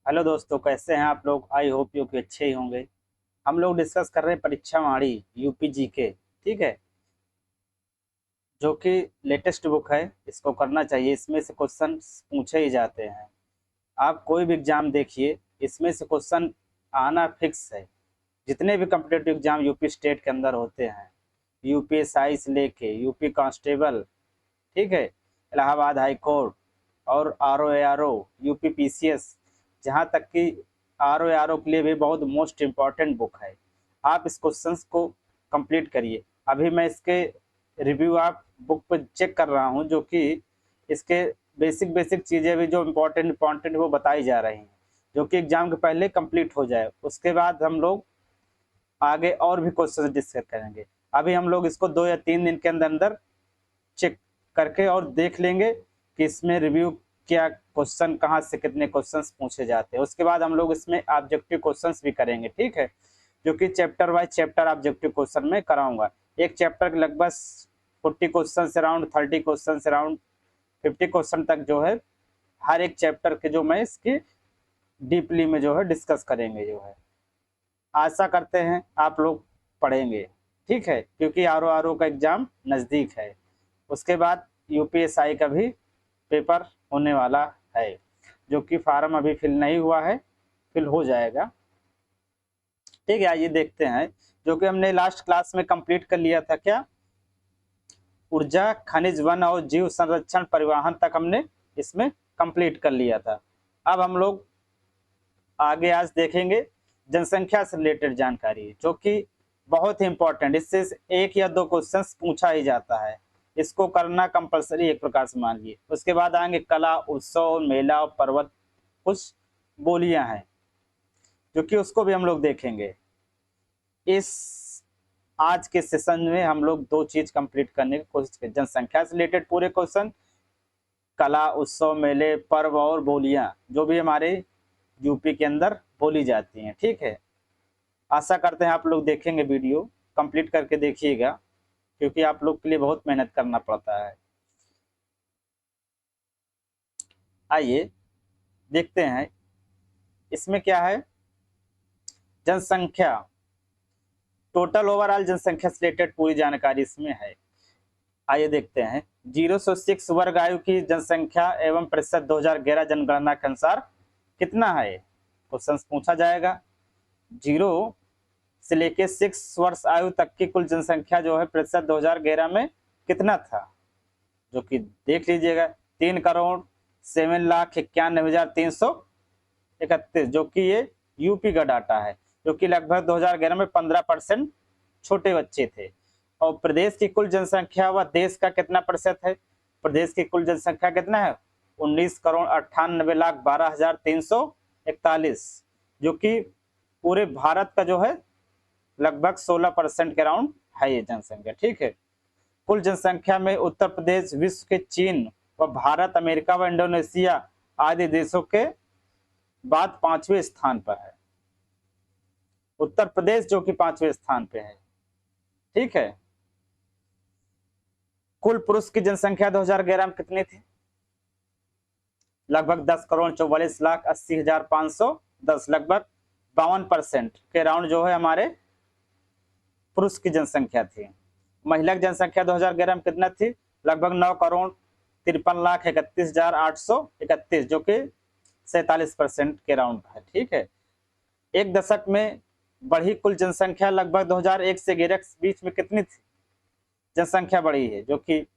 Hello दोस्तों, कैसे हैं आप लोग। आई होप यू कि अच्छे ही होंगे। हम लोग डिस्कस कर रहे हैं परीक्षा वाणी यूपी जीके। ठीक है, जो कि लेटेस्ट बुक है, इसको करना चाहिए। इसमें से क्वेश्चन पूछे ही जाते हैं। आप कोई भी एग्जाम देखिए, इसमें से क्वेश्चन आना फिक्स है। जितने भी कम्पिटेटिव एग्जाम यूपी स्टेट के अंदर होते हैं, यूपीएसआई से लेके यूपी कांस्टेबल, ठीक है, इलाहाबाद हाई कोर्ट और आर ओ यूपी पीसीएस, जहाँ तक कि आर ओ के लिए भी बहुत मोस्ट इम्पॉर्टेंट बुक है। आप इस क्वेश्चंस को कंप्लीट करिए। अभी मैं इसके रिव्यू आप बुक पर चेक कर रहा हूँ, जो कि इसके बेसिक बेसिक चीज़ें भी जो इम्पोर्टेंट इम्पॉर्टेंट वो बताई जा रही हैं, जो कि एग्जाम के पहले कंप्लीट हो जाए। उसके बाद हम लोग आगे और भी क्वेश्चन डिस्कस करेंगे। अभी हम लोग इसको 2 या 3 दिन के अंदर अंदर चेक करके और देख लेंगे कि इसमें रिव्यू क्या क्वेश्चन, कहाँ से कितने क्वेश्चंस पूछे जाते हैं। उसके बाद हम लोग इसमें ऑब्जेक्टिव क्वेश्चंस भी करेंगे, ठीक है, जो कि chapter wise chapter objective question में कराऊंगा। एक चैप्टर के लगभग 40 क्वेश्चन से अराउंड 30 क्वेश्चन से अराउंड 50 क्वेश्चन तक जो है, हर एक चैप्टर के जो मैं इसकी डीपली में जो है डिस्कस करेंगे जो है। आशा करते हैं आप लोग पढ़ेंगे, ठीक है, क्योंकि आर ओ का एग्जाम नज़दीक है। उसके बाद यूपीएसआई का भी पेपर होने वाला है, जो कि फार्म अभी फिल नहीं हुआ है, फिल हो जाएगा। ठीक है, आइए देखते हैं। जो कि हमने लास्ट क्लास में कंप्लीट कर लिया था, क्या ऊर्जा खनिज वन और जीव संरक्षण परिवहन तक हमने इसमें कंप्लीट कर लिया था। अब हम लोग आगे आज देखेंगे जनसंख्या से रिलेटेड जानकारी, जो कि बहुत ही इंपॉर्टेंट। इससे एक या दो क्वेश्चंस पूछा ही जाता है। इसको करना कंपलसरी एक प्रकार से मान लीजिए। उसके बाद आएंगे कला, उत्सव, मेला और पर्वत, कुछ बोलियां हैं, जो कि उसको भी हम लोग देखेंगे। इस आज के सेशन में हम लोग दो चीज कंप्लीट करने की कोशिश करें। जनसंख्या से रिलेटेड पूरे क्वेश्चन, कला, उत्सव, मेले, पर्व और बोलियां जो भी हमारे यूपी के अंदर बोली जाती हैं, ठीक है। आशा करते हैं आप लोग देखेंगे, वीडियो कंप्लीट करके देखिएगा, क्योंकि आप लोग के लिए बहुत मेहनत करना पड़ता है। आइए देखते हैं इसमें क्या है। जनसंख्या, टोटल ओवरऑल जनसंख्या से रिलेटेड पूरी जानकारी इसमें है। आइए देखते हैं। 0 से 6 वर्ग आयु की जनसंख्या एवं प्रतिशत 2011 जनगणना के अनुसार कितना है, क्वेश्चन पूछा जाएगा। 0 से लेके 6 वर्ष आयु तक की कुल जनसंख्या जो है प्रतिशत 2011 में कितना था, जो कि देख लीजिएगा। 3,91,91,331, जो कि ये यूपी का डाटा है, जो कि लगभग 2011 में 15% छोटे बच्चे थे। और प्रदेश की कुल जनसंख्या व देश का कितना प्रतिशत है, प्रदेश की कुल जनसंख्या कितना है, 19,98,12,341, जो कि पूरे भारत का जो है लगभग 16% के अराउंड है ये जनसंख्या, ठीक है। कुल जनसंख्या में उत्तर प्रदेश विश्व के चीन व भारत, अमेरिका व इंडोनेशिया आदि देशों के बाद 5वें स्थान पर है। उत्तर प्रदेश जो कि 5वें स्थान पे है, ठीक है। कुल पुरुष की जनसंख्या 2011 में कितनी थी, लगभग 10,44,80,510, लगभग 52% के राउंड जो है हमारे पुरुष की जनसंख्या थी। महिला की जनसंख्या 2011 में कितना थी, लगभग 9,53,31,831, जो कि 47% के राउंड है, ठीक है। एक दशक में बढ़ी कुल जनसंख्या लगभग 2001 से 11 के बीच में कितनी थी, जनसंख्या बढ़ी है, जो कि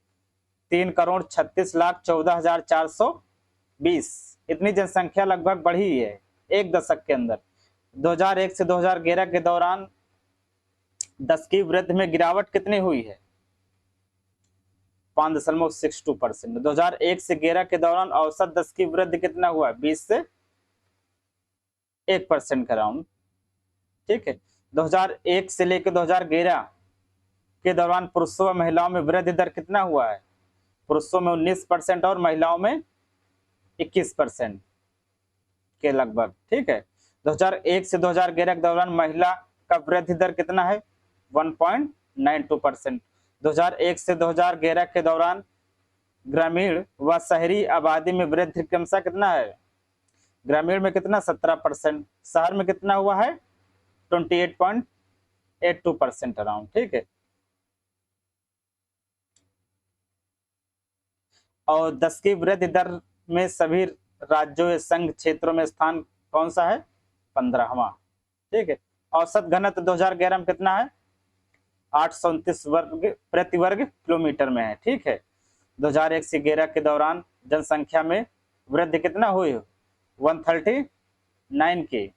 3,36,14,420, इतनी जनसंख्या लगभग बढ़ी है एक दशक के अंदर। 2001 से 2011 के दौरान 10 की वृद्धि में गिरावट कितनी हुई है, 5.62%। 2001 से 11 के दौरान औसत 10 की वृद्धि कितना हुआ, 20 से 1% का राउंड, ठीक है। 2001 से लेकर 2011 के दौरान पुरुषों व महिलाओं में वृद्धि दर कितना हुआ है, पुरुषों में 19% और महिलाओं में 21% के लगभग, ठीक है। 2001 से 2011 के दौरान महिला का वृद्धि दर कितना है, 1.92%। 2001 से 2011 के दौरान ग्रामीण व शहरी आबादी में वृद्धि क्रमशः कितना है, ग्रामीण में कितना 17%, शहर में कितना हुआ है 28.82% अराउंड, ठीक है। और 10 की वृद्धि दर में सभी राज्यों या संघ क्षेत्रों में स्थान कौन सा है 15वां, ठीक है। औसत घनत्व 2011 में कितना है 829 वर्ग प्रति वर्ग किलोमीटर में है, ठीक है। 2001 से 11 के दौरान जनसंख्या में वृद्धि कितना हुई 139 की।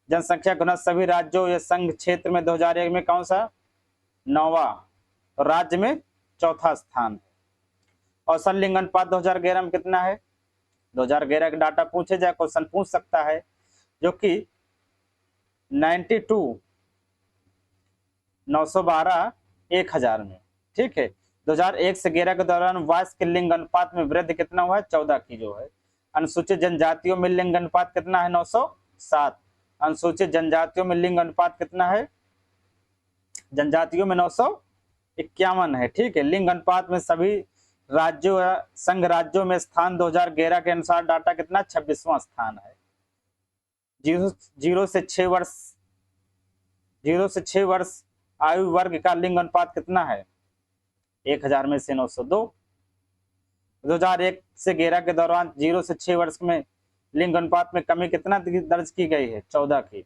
जनसंख्या घनत्व सभी राज्यों या संघ क्षेत्र में 2001 में कौन सा 9वां, राज्य में 4था स्थान। औसत लिंग अनुपात 2011 में कितना है 2011 का डाटा पूछे जाए, क्वेश्चन पूछ सकता है, जो कि 92 912 1000 में, ठीक है। 2001 से 11 के दौरान वयस्क के लिंग अनुपात में वृद्धि कितना हुआ है 14 की जो है। अनुसूचित जनजातियों में लिंग अनुपात कितना है 907। अनुसूचित जनजातियों में लिंग अनुपात कितना है, जनजातियों में 951 है, ठीक है। लिंग अनुपात में सभी राज्यों या संघ राज्यों में स्थान 2011 के अनुसार डाटा कितना 26वां स्थान है। 0 से 6 वर्ष आयु वर्ग का लिंग अनुपात कितना है 1000 में से 902। 2001 से 11 के दौरान 0 से 6 वर्ष में लिंग अनुपात में कमी कितना दर्ज की गई है 14 की।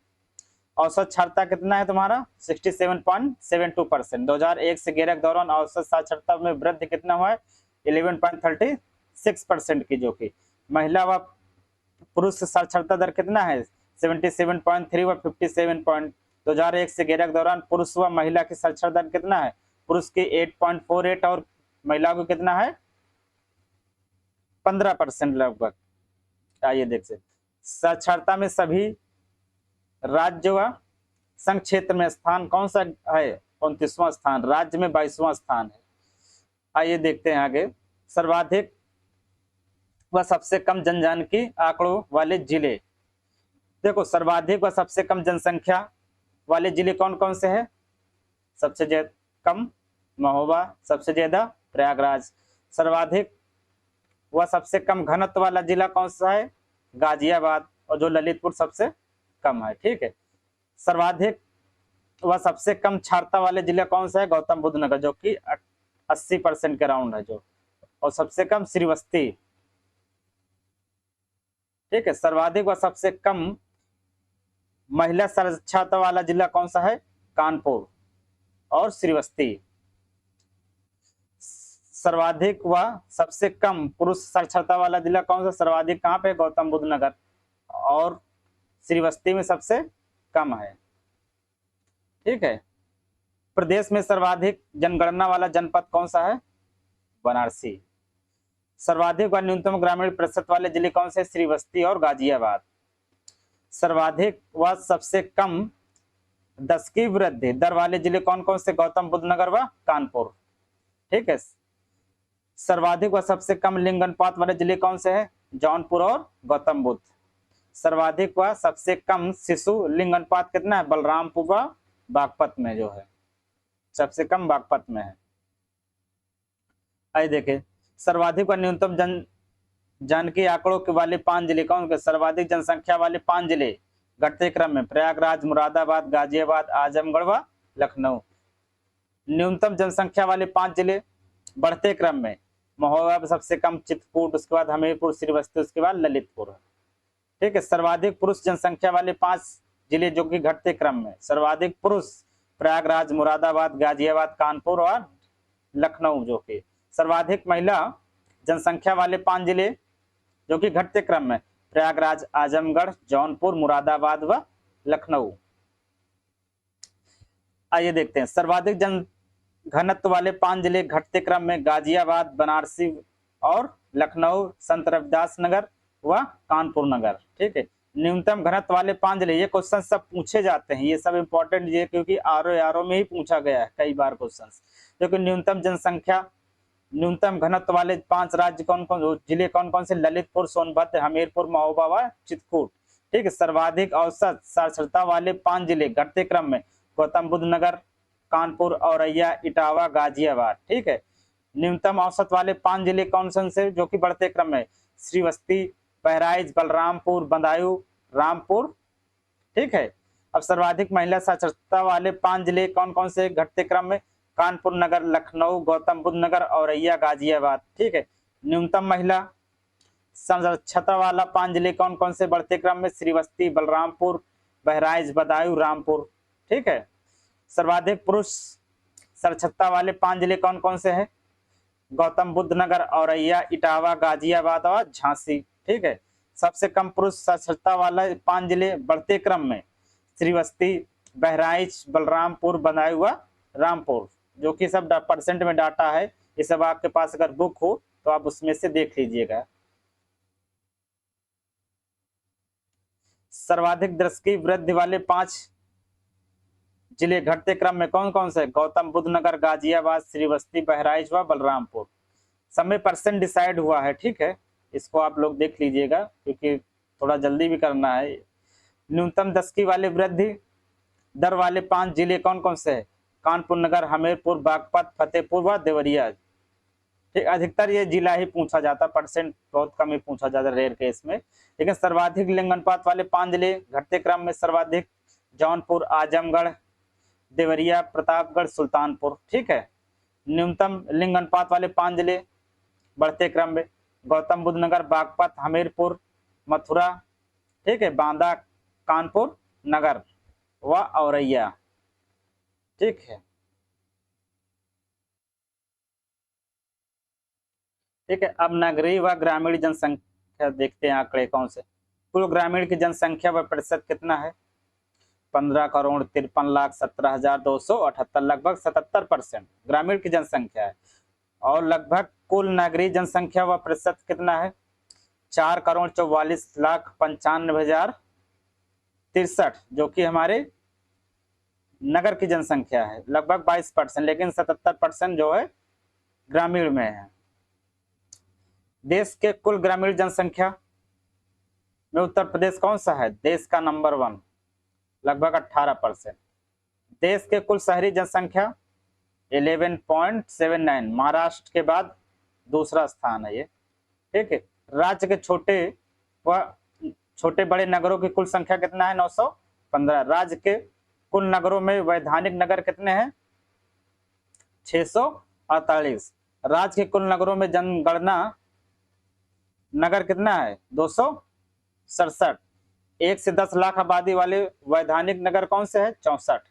औसत साक्षरता कितना है तुम्हारा 67.72%। 2001 से 11 के दौरान औसत साक्षरता में वृद्धि कितना हुआ है 11.36% की, जो कि महिला व पुरुष साक्षरता दर कितना है 77.3 व 57. 2001 से 11 के दौरान पुरुष व महिला की साक्षरता दर कितना है, पुरुष की 8.48 और महिला को कितना है 15% लगभग। आइए देखते साक्षरता में सभी राज्य व संघ क्षेत्र में स्थान कौन सा है 29वां स्थान, राज्य में 22वां स्थान है। आइए देखते हैं आगे सर्वाधिक व सबसे कम जनजाति आंकड़ों वाले जिले। देखो सर्वाधिक व सबसे कम जनसंख्या वाले जिले कौन कौन से हैं, सबसे कम महोबा, सबसे ज्यादा प्रयागराज। सर्वाधिक व सबसे कम घनत्व वाला जिला कौन सा है गाजियाबाद, और जो ललितपुर सबसे कम है, ठीक है। सर्वाधिक व सबसे कम छात्रता वाले जिले कौन सा है गौतम बुद्ध नगर, जो कि 80% के राउंड है जो, और सबसे कम श्रीवस्ती, ठीक है। सर्वाधिक व सबसे कम महिला साक्षरता वाला जिला कौन सा है कानपुर और श्रीवस्ती। सर्वाधिक व सबसे कम पुरुष साक्षरता वाला जिला कौन सा, सर्वाधिक कहाँ पे गौतम बुद्ध नगर और श्रीवस्ती में सबसे कम है, ठीक है। प्रदेश में सर्वाधिक जनगणना वाला जनपद कौन सा है बनारसी। सर्वाधिक व न्यूनतम ग्रामीण प्रतिशत वाले जिले कौन से श्रीवस्ती और गाजियाबाद। सर्वाधिक व सबसे कम 10 की वृद्धि दर वाले जिले कौन कौन से गौतम बुद्ध नगर व कानपुर, ठीक है। सर्वाधिक व सबसे कम लिंग अनुपात वाले जिले कौन से हैं जौनपुर और गौतम बुद्ध। सर्वाधिक व सबसे कम शिशु लिंग अनुपात कितना है बलरामपुर व बागपत में जो है, सबसे कम बागपत में है। आइए देखें सर्वाधिक व न्यूनतम जानकी आंकड़ों के वाले 5 जिले कौन से। सर्वाधिक जनसंख्या वाले 5 जिले घटते क्रम में प्रयागराज, मुरादाबाद, गाजियाबाद, आजमगढ़ व लखनऊ। न्यूनतम जनसंख्या वाले 5 जिले बढ़ते क्रम में महोबा सबसे कम, चित्रकूट, उसके बाद हमीरपुर, श्रीवस्ती, उसके बाद ललितपुर, ठीक है। सर्वाधिक पुरुष जनसंख्या वाले 5 जिले जो कि घटते क्रम में, सर्वाधिक पुरुष प्रयागराज, मुरादाबाद, गाजियाबाद, कानपुर और लखनऊ, जो कि सर्वाधिक महिला जनसंख्या वाले 5 जिले जो कि घटते क्रम में प्रयागराज, आजमगढ़, जौनपुर, मुरादाबाद व लखनऊ। आइए देखते हैं सर्वाधिक जन घनत्व वाले 5 जिले घटते क्रम में गाजियाबाद, बनारसी और लखनऊ, संत रविदास नगर व कानपुर नगर, ठीक है। न्यूनतम घनत्व वाले 5 जिले, ये क्वेश्चन सब पूछे जाते हैं, ये सब इंपॉर्टेंट ये क्योंकि आरओ में ही पूछा गया है कई बार क्वेश्चन। क्योंकि न्यूनतम जनसंख्या न्यूनतम घनत्व वाले 5 राज्य कौन कौन जिले कौन कौन से ललितपुर, सोनभद्र, हमीरपुर, महोबा व चित्रकूट, ठीक है। सर्वाधिक औसत साक्षरता वाले 5 जिले घटते क्रम में गौतम बुद्ध नगर, कानपुर, औरैया, इटावा, गाजियाबाद, ठीक है। न्यूनतम औसत वाले 5 जिले कौन कौन से जो कि बढ़ते क्रम में श्रीवस्ती, बहराइच, बलरामपुर, बदायूं, रामपुर। ठीक है। अब सर्वाधिक महिला साक्षरता वाले 5 जिले कौन कौन से घटते क्रम में? कानपुर नगर, लखनऊ, गौतम बुद्ध नगर, औरैया, गाजियाबाद। ठीक है। न्यूनतम महिला साक्षरता वाला 5 जिले कौन कौन से बढ़ते क्रम में? श्रीवस्ती, बलरामपुर, बहराइच, बदायूं, रामपुर। ठीक है। सर्वाधिक पुरुष साक्षरता वाले 5 जिले कौन कौन से हैं? गौतम बुद्ध नगर, औरैया, इटावा, गाजियाबाद और झांसी। ठीक है। सबसे कम पुरुष साक्षरता वाला 5 जिले बढ़ते क्रम में? श्रीवस्ती, बहराइच, बलरामपुर, बदायूं, रामपुर। जो कि सब परसेंट में डाटा है, ये सब आपके पास अगर बुक हो तो आप उसमें से देख लीजिएगा। सर्वाधिक दशकीय वृद्धि वाले 5 जिले घटते क्रम में कौन कौन से? गौतम बुद्ध नगर, गाजियाबाद, श्रीवस्ती, बहराइच व बलरामपुर। समय परसेंट डिसाइड हुआ है। ठीक है। इसको आप लोग देख लीजिएगा क्योंकि थोड़ा जल्दी भी करना है। न्यूनतम दशकीय वाले वृद्धि दर वाले 5 जिले कौन कौन से हैं? कानपुर नगर, हमीरपुर, बागपत, फतेहपुर व देवरिया। ठीक। अधिकतर ये जिला ही पूछा जाता, परसेंट बहुत कम ही पूछा जाता रेयर केस में। लेकिन सर्वाधिक लिंग अनुपात वाले 5 जिले घटते क्रम में? सर्वाधिक जौनपुर, आजमगढ़, देवरिया, प्रतापगढ़, सुल्तानपुर। ठीक है। न्यूनतम लिंग अनुपात वाले 5 जिले बढ़ते क्रम में? गौतम बुद्ध नगर, बागपत, हमीरपुर, मथुरा। ठीक है। बांदा, कानपुर नगर व औरैया। ठीक है। ठीक है। अब नगरीय व ग्रामीण जनसंख्या देखते हैं आंकड़े कौन से। कुल ग्रामीण की जनसंख्या व प्रतिशत कितना है? 15,53,17,278, लगभग 77% ग्रामीण की जनसंख्या है। और लगभग कुल नगरीय जनसंख्या व प्रतिशत कितना है? 4,44,95,63, जो कि हमारे नगर की जनसंख्या है, लगभग 22%। लेकिन 77% जो है ग्रामीण में है। देश के कुल ग्रामीण जनसंख्या में उत्तर प्रदेश कौन सा है? देश का नंबर 1, लगभग 18%। देश के कुल शहरी जनसंख्या 11.79, महाराष्ट्र के बाद दूसरा स्थान है ये। ठीक है। राज्य के छोटे बड़े नगरों की कुल संख्या कितना है? 915। राज्य के कुल नगरों में वैधानिक नगर कितने हैं? 648। राज्य के कुल नगरों में जनगणना नगर कितना है? 267। 1 से 10 लाख आबादी वाले वैधानिक नगर कौन से है? 64।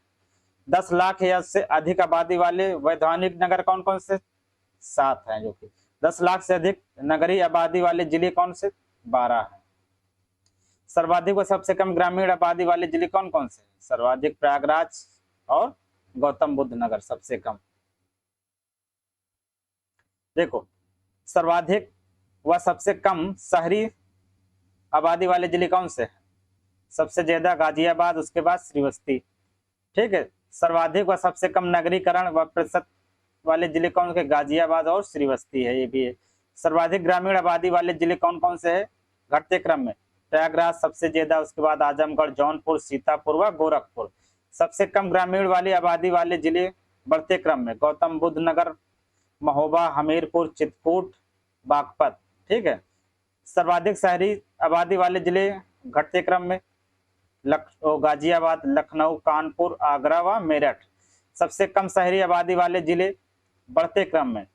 10 लाख या से अधिक आबादी वाले वैधानिक नगर कौन कौन से? 7 हैं। जो कि 10 लाख से अधिक नगरीय आबादी वाले जिले कौन से? 12 हैं। सर्वाधिक व सबसे कम ग्रामीण आबादी वाले जिले कौन कौन से? सर्वाधिक प्रयागराज और गौतम बुद्ध नगर, सबसे कम। देखो, सर्वाधिक व सबसे कम शहरी आबादी वाले जिले कौन से? सबसे ज्यादा गाजियाबाद, उसके बाद श्रीवस्ती। ठीक है। सर्वाधिक व सबसे कम नगरीकरण व प्रतिशत वाले जिले कौन से? गाजियाबाद और श्रीवस्ती है, ये भी है। सर्वाधिक ग्रामीण आबादी वाले जिले कौन कौन से है घटते क्रम में? प्रयागराज सबसे ज्यादा, उसके बाद आजमगढ़, जौनपुर, सीतापुर व गोरखपुर। सबसे कम ग्रामीण वाली आबादी वाले जिले बढ़ते क्रम में? गौतम बुद्ध नगर, महोबा, हमीरपुर, चित्रकूट, बागपत। ठीक है। सर्वाधिक शहरी आबादी वाले जिले घटते क्रम में? गाजियाबाद, लखनऊ, कानपुर, आगरा व मेरठ। सबसे कम शहरी आबादी वाले जिले बढ़ते क्रम में?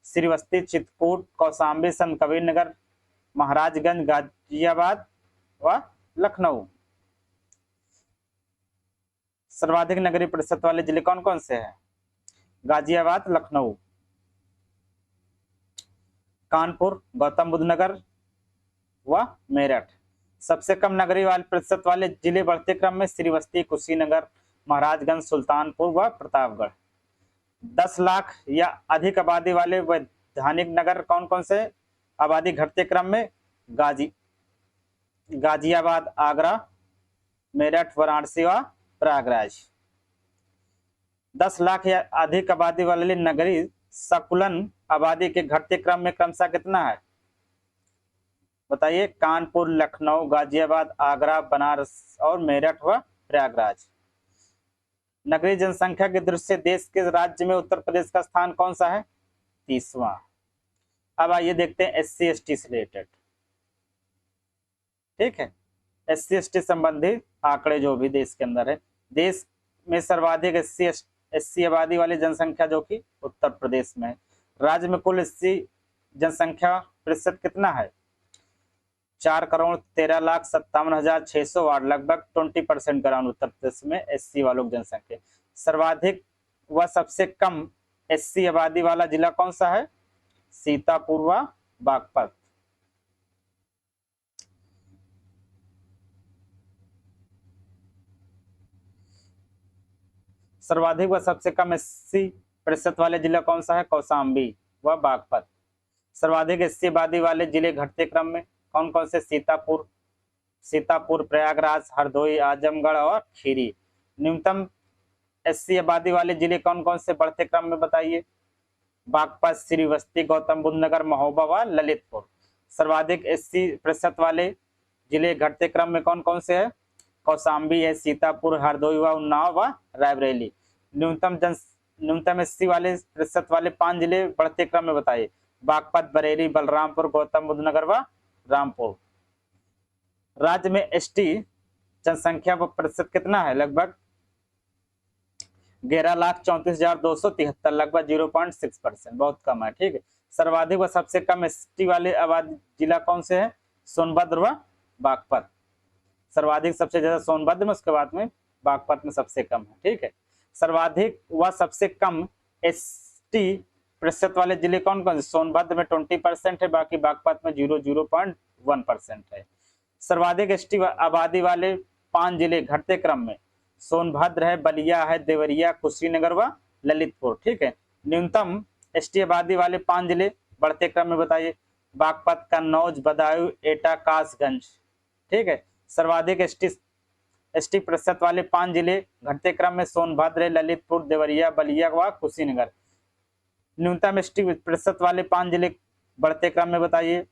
श्रीवस्ती, चित्रकूट, कौशाम्बी, संत कबीर नगर, महाराजगंज, गाजियाबाद व लखनऊ। सर्वाधिक नगरीय प्रतिशत वाले जिले कौन कौन से हैं? गाजियाबाद, लखनऊ, कानपुर, गौतम बुद्ध नगर व मेरठ। सबसे कम नगरीय वाले प्रतिशत वाले जिले बढ़ते क्रम में? श्रीवस्ती, कुशीनगर, महाराजगंज, सुल्तानपुर व प्रतापगढ़। 10 लाख या अधिक आबादी वाले वैधानिक नगर कौन कौन से? आबादी घटते क्रम में? गाजियाबाद, आगरा, मेरठ, वाराणसी व प्रयागराज। 10 लाख या अधिक आबादी वाले नगरीय संकुलन आबादी के घटते क्रम में क्रमशः कितना है? बताइए। कानपुर, लखनऊ, गाजियाबाद, आगरा, बनारस और मेरठ व प्रयागराज। नगरीय जनसंख्या की दृष्टि से देश के राज्य में उत्तर प्रदेश का स्थान कौन सा है? 30वां। अब आइए देखते हैं SC ST से रिलेटेड। ठीक है। SC/ST संबंधी आंकड़े जो भी देश के अंदर है, देश में सर्वाधिक SC आबादी वाली जनसंख्या जो कि उत्तर प्रदेश में है। राज्य में कुल SC जनसंख्या प्रतिशत कितना है? 4,13,57,600 वार्ड, लगभग 20% ग्राउंड उत्तर प्रदेश में SC वालों की जनसंख्या। सर्वाधिक व सबसे कम SC आबादी वाला जिला कौन सा है? सीतापुर व बागपत। सर्वाधिक व सबसे कम SC प्रतिशत वाले जिला कौन सा है? कौशाम्बी व बागपत। सर्वाधिक SC आबादी वाले जिले घटते क्रम में कौन कौन से? सीतापुर, प्रयागराज, हरदोई, आजमगढ़ और खीरी। न्यूनतम SC आबादी वाले जिले कौन कौन से बढ़ते क्रम में बताइए? बागपत, श्रीवस्ती, गौतम बुद्ध नगर, महोबा व ललितपुर। सर्वाधिक SC प्रतिशत वाले जिले घटते क्रम में कौन कौन से है? कौशाम्बी है, सीतापुर, हरदोई व उन्नाव व रायबरेली। न्यूनतम SC वाले प्रतिशत वाले 5 जिले बढ़ते क्रम में बताइए? बागपत, बरेली, बलरामपुर, गौतम बुद्ध नगर व रामपुर। राज्य में ST जनसंख्या व प्रतिशत कितना है? लगभग 11,34,273, लगभग 0.6%, बहुत कम है। ठीक है। सर्वाधिक व सबसे कम ST वाले आबादी जिला कौन से है? सोनभद्र व बागपत। सर्वाधिक सबसे ज्यादा सोनभद्र में, उसके बाद में बागपत में सबसे कम है। ठीक है। सर्वाधिक व सबसे कम ST प्रतिशत वाले जिले कौन कौन से? सोनभद्र में 20% है, बाकी बागपत में 0.1% है। सर्वाधिक ST आबादी वाले 5 जिले घटते क्रम में सोनभद्र है, बलिया है, देवरिया, कुशीनगर व ललितपुर। ठीक है। न्यूनतम ST आबादी वाले 5 जिले बढ़ते क्रम में बताइए? बागपत, कन्नौज, बदायूं, एटा, कासगंज। ठीक है। सर्वाधिक ST प्रतिशत वाले 5 जिले घटते क्रम में सोनभद्र, ललितपुर, देवरिया, बलिया व कुशीनगर। न्यूनतम ST प्रतिशत वाले 5 जिले बढ़ते क्रम में बताइए?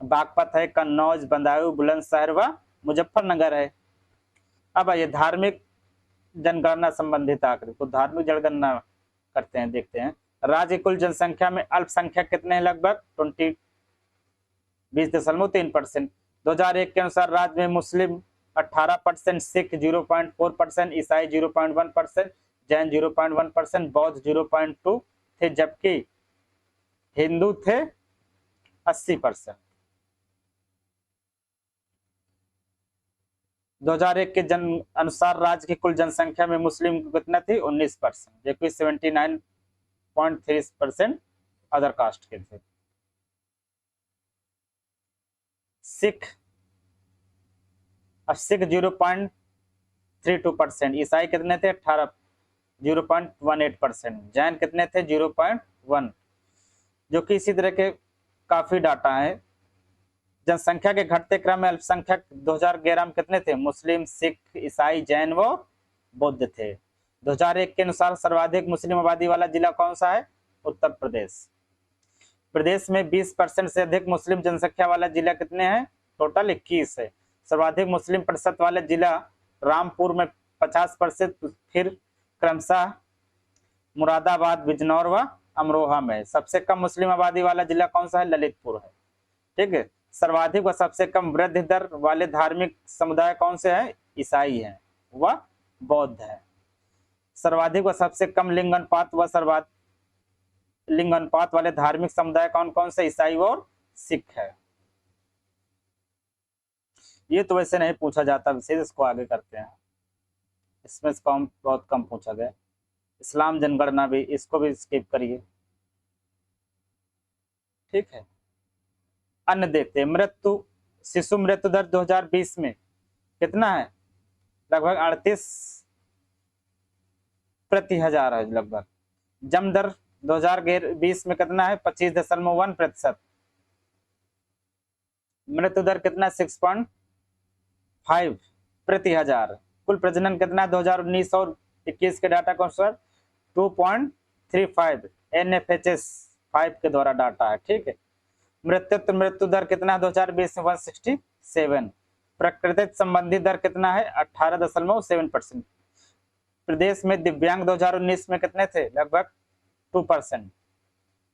बागपत है, कन्नौज, बदायूं, बुलंदशहर व मुजफ्फरनगर है। अब आइए धार्मिक जनगणना संबंधित आंकड़े को, धार्मिक जनगणना करते हैं, देखते हैं। राज्य कुल जनसंख्या में अल्पसंख्यक कितने हैं? लगभग 20.3%। 2001 के अनुसार राज्य में मुस्लिम 18%, सिख 0.4%, ईसाई 0.1%, जैन 0.1%, बौद्ध 0.2 थे, जबकि हिंदू थे 80%। 2001 के अनुसार राज्य की कुल जनसंख्या में मुस्लिम कितना थी? 19%, जबकि 79.3% अदर कास्ट के थे। सिख 0.32%, ईसाई कितने थे? 0.18%, जैन कितने थे? 0.1, जो कि इसी तरह के काफी डाटा है। जनसंख्या के घटते क्रम में अल्पसंख्यक 2011 में कितने थे? मुस्लिम, सिख, ईसाई, जैन व बौद्ध थे। 2001 के अनुसार सर्वाधिक मुस्लिम आबादी वाला जिला कौन सा है? उत्तर प्रदेश। प्रदेश में 20% से अधिक मुस्लिम जनसंख्या वाला जिला कितने हैं? टोटल 21 है। सर्वाधिक मुस्लिम प्रतिशत वाले जिला रामपुर में 50%, फिर क्रमशः मुरादाबाद, बिजनौर व अमरोहा में। सबसे कम मुस्लिम आबादी वाला जिला कौन सा है? ललितपुर है। ठीक है। सर्वाधिक व सबसे कम वृद्धि दर वाले धार्मिक समुदाय कौन से हैं? ईसाई हैं व बौद्ध है। सर्वाधिक व सबसे कम लिंग अनुपात वाले धार्मिक समुदाय कौन कौन से? ईसाई और सिख है। ये तो वैसे नहीं पूछा जाता विशेष, इसको आगे करते हैं। इसमें बहुत कम पूछा गया। इस्लाम जनगणना भी, इसको भी स्किप करिए। ठीक है। अन्य देखते, शिशु मृत्यु दर 2020 में कितना है? लगभग 38 प्रति हजार है लगभग। जन्म दर 2020 में कितना है? 25.1%। मृत्यु दर कितना? 6.5 प्रति हजार। कुल प्रजनन कितना? 2019 और 21 के डाटा के अनुसार 2.35 NFHS 5 के द्वारा डाटा है। ठीक है। मृत्यु दर कितना है 2020 में? 167। प्राकृतिक संबंधी दर कितना है? 18.7%। प्रदेश में दिव्यांग 2019 में कितने थे? लगभग 2%।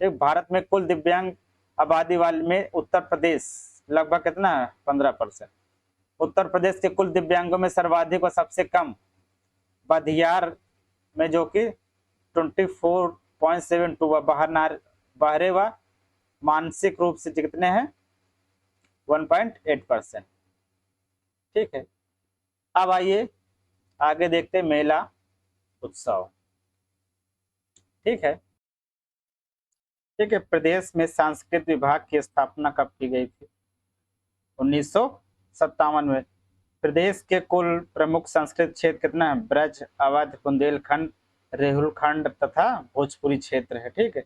ठीक। भारत में कुल दिव्यांग आबादी वाले में उत्तर प्रदेश लगभग कितना है? 15%। उत्तर प्रदेश के कुल दिव्यांगों में सर्वाधिक व सबसे कम बधियार में जो कि 24.72 व बहरे व मानसिक रूप से कितने हैं 1.8%। ठीक है, अब आइए आगे देखते हैं मेला उत्सव। ठीक है, ठीक है, प्रदेश में संस्कृत विभाग की स्थापना कब की गई थी? 1957 में। प्रदेश के कुल प्रमुख संस्कृत क्षेत्र कितना है? ब्रज, अवध, बुंदेलखंड, रेहुलखंड तथा भोजपुरी क्षेत्र है। ठीक है,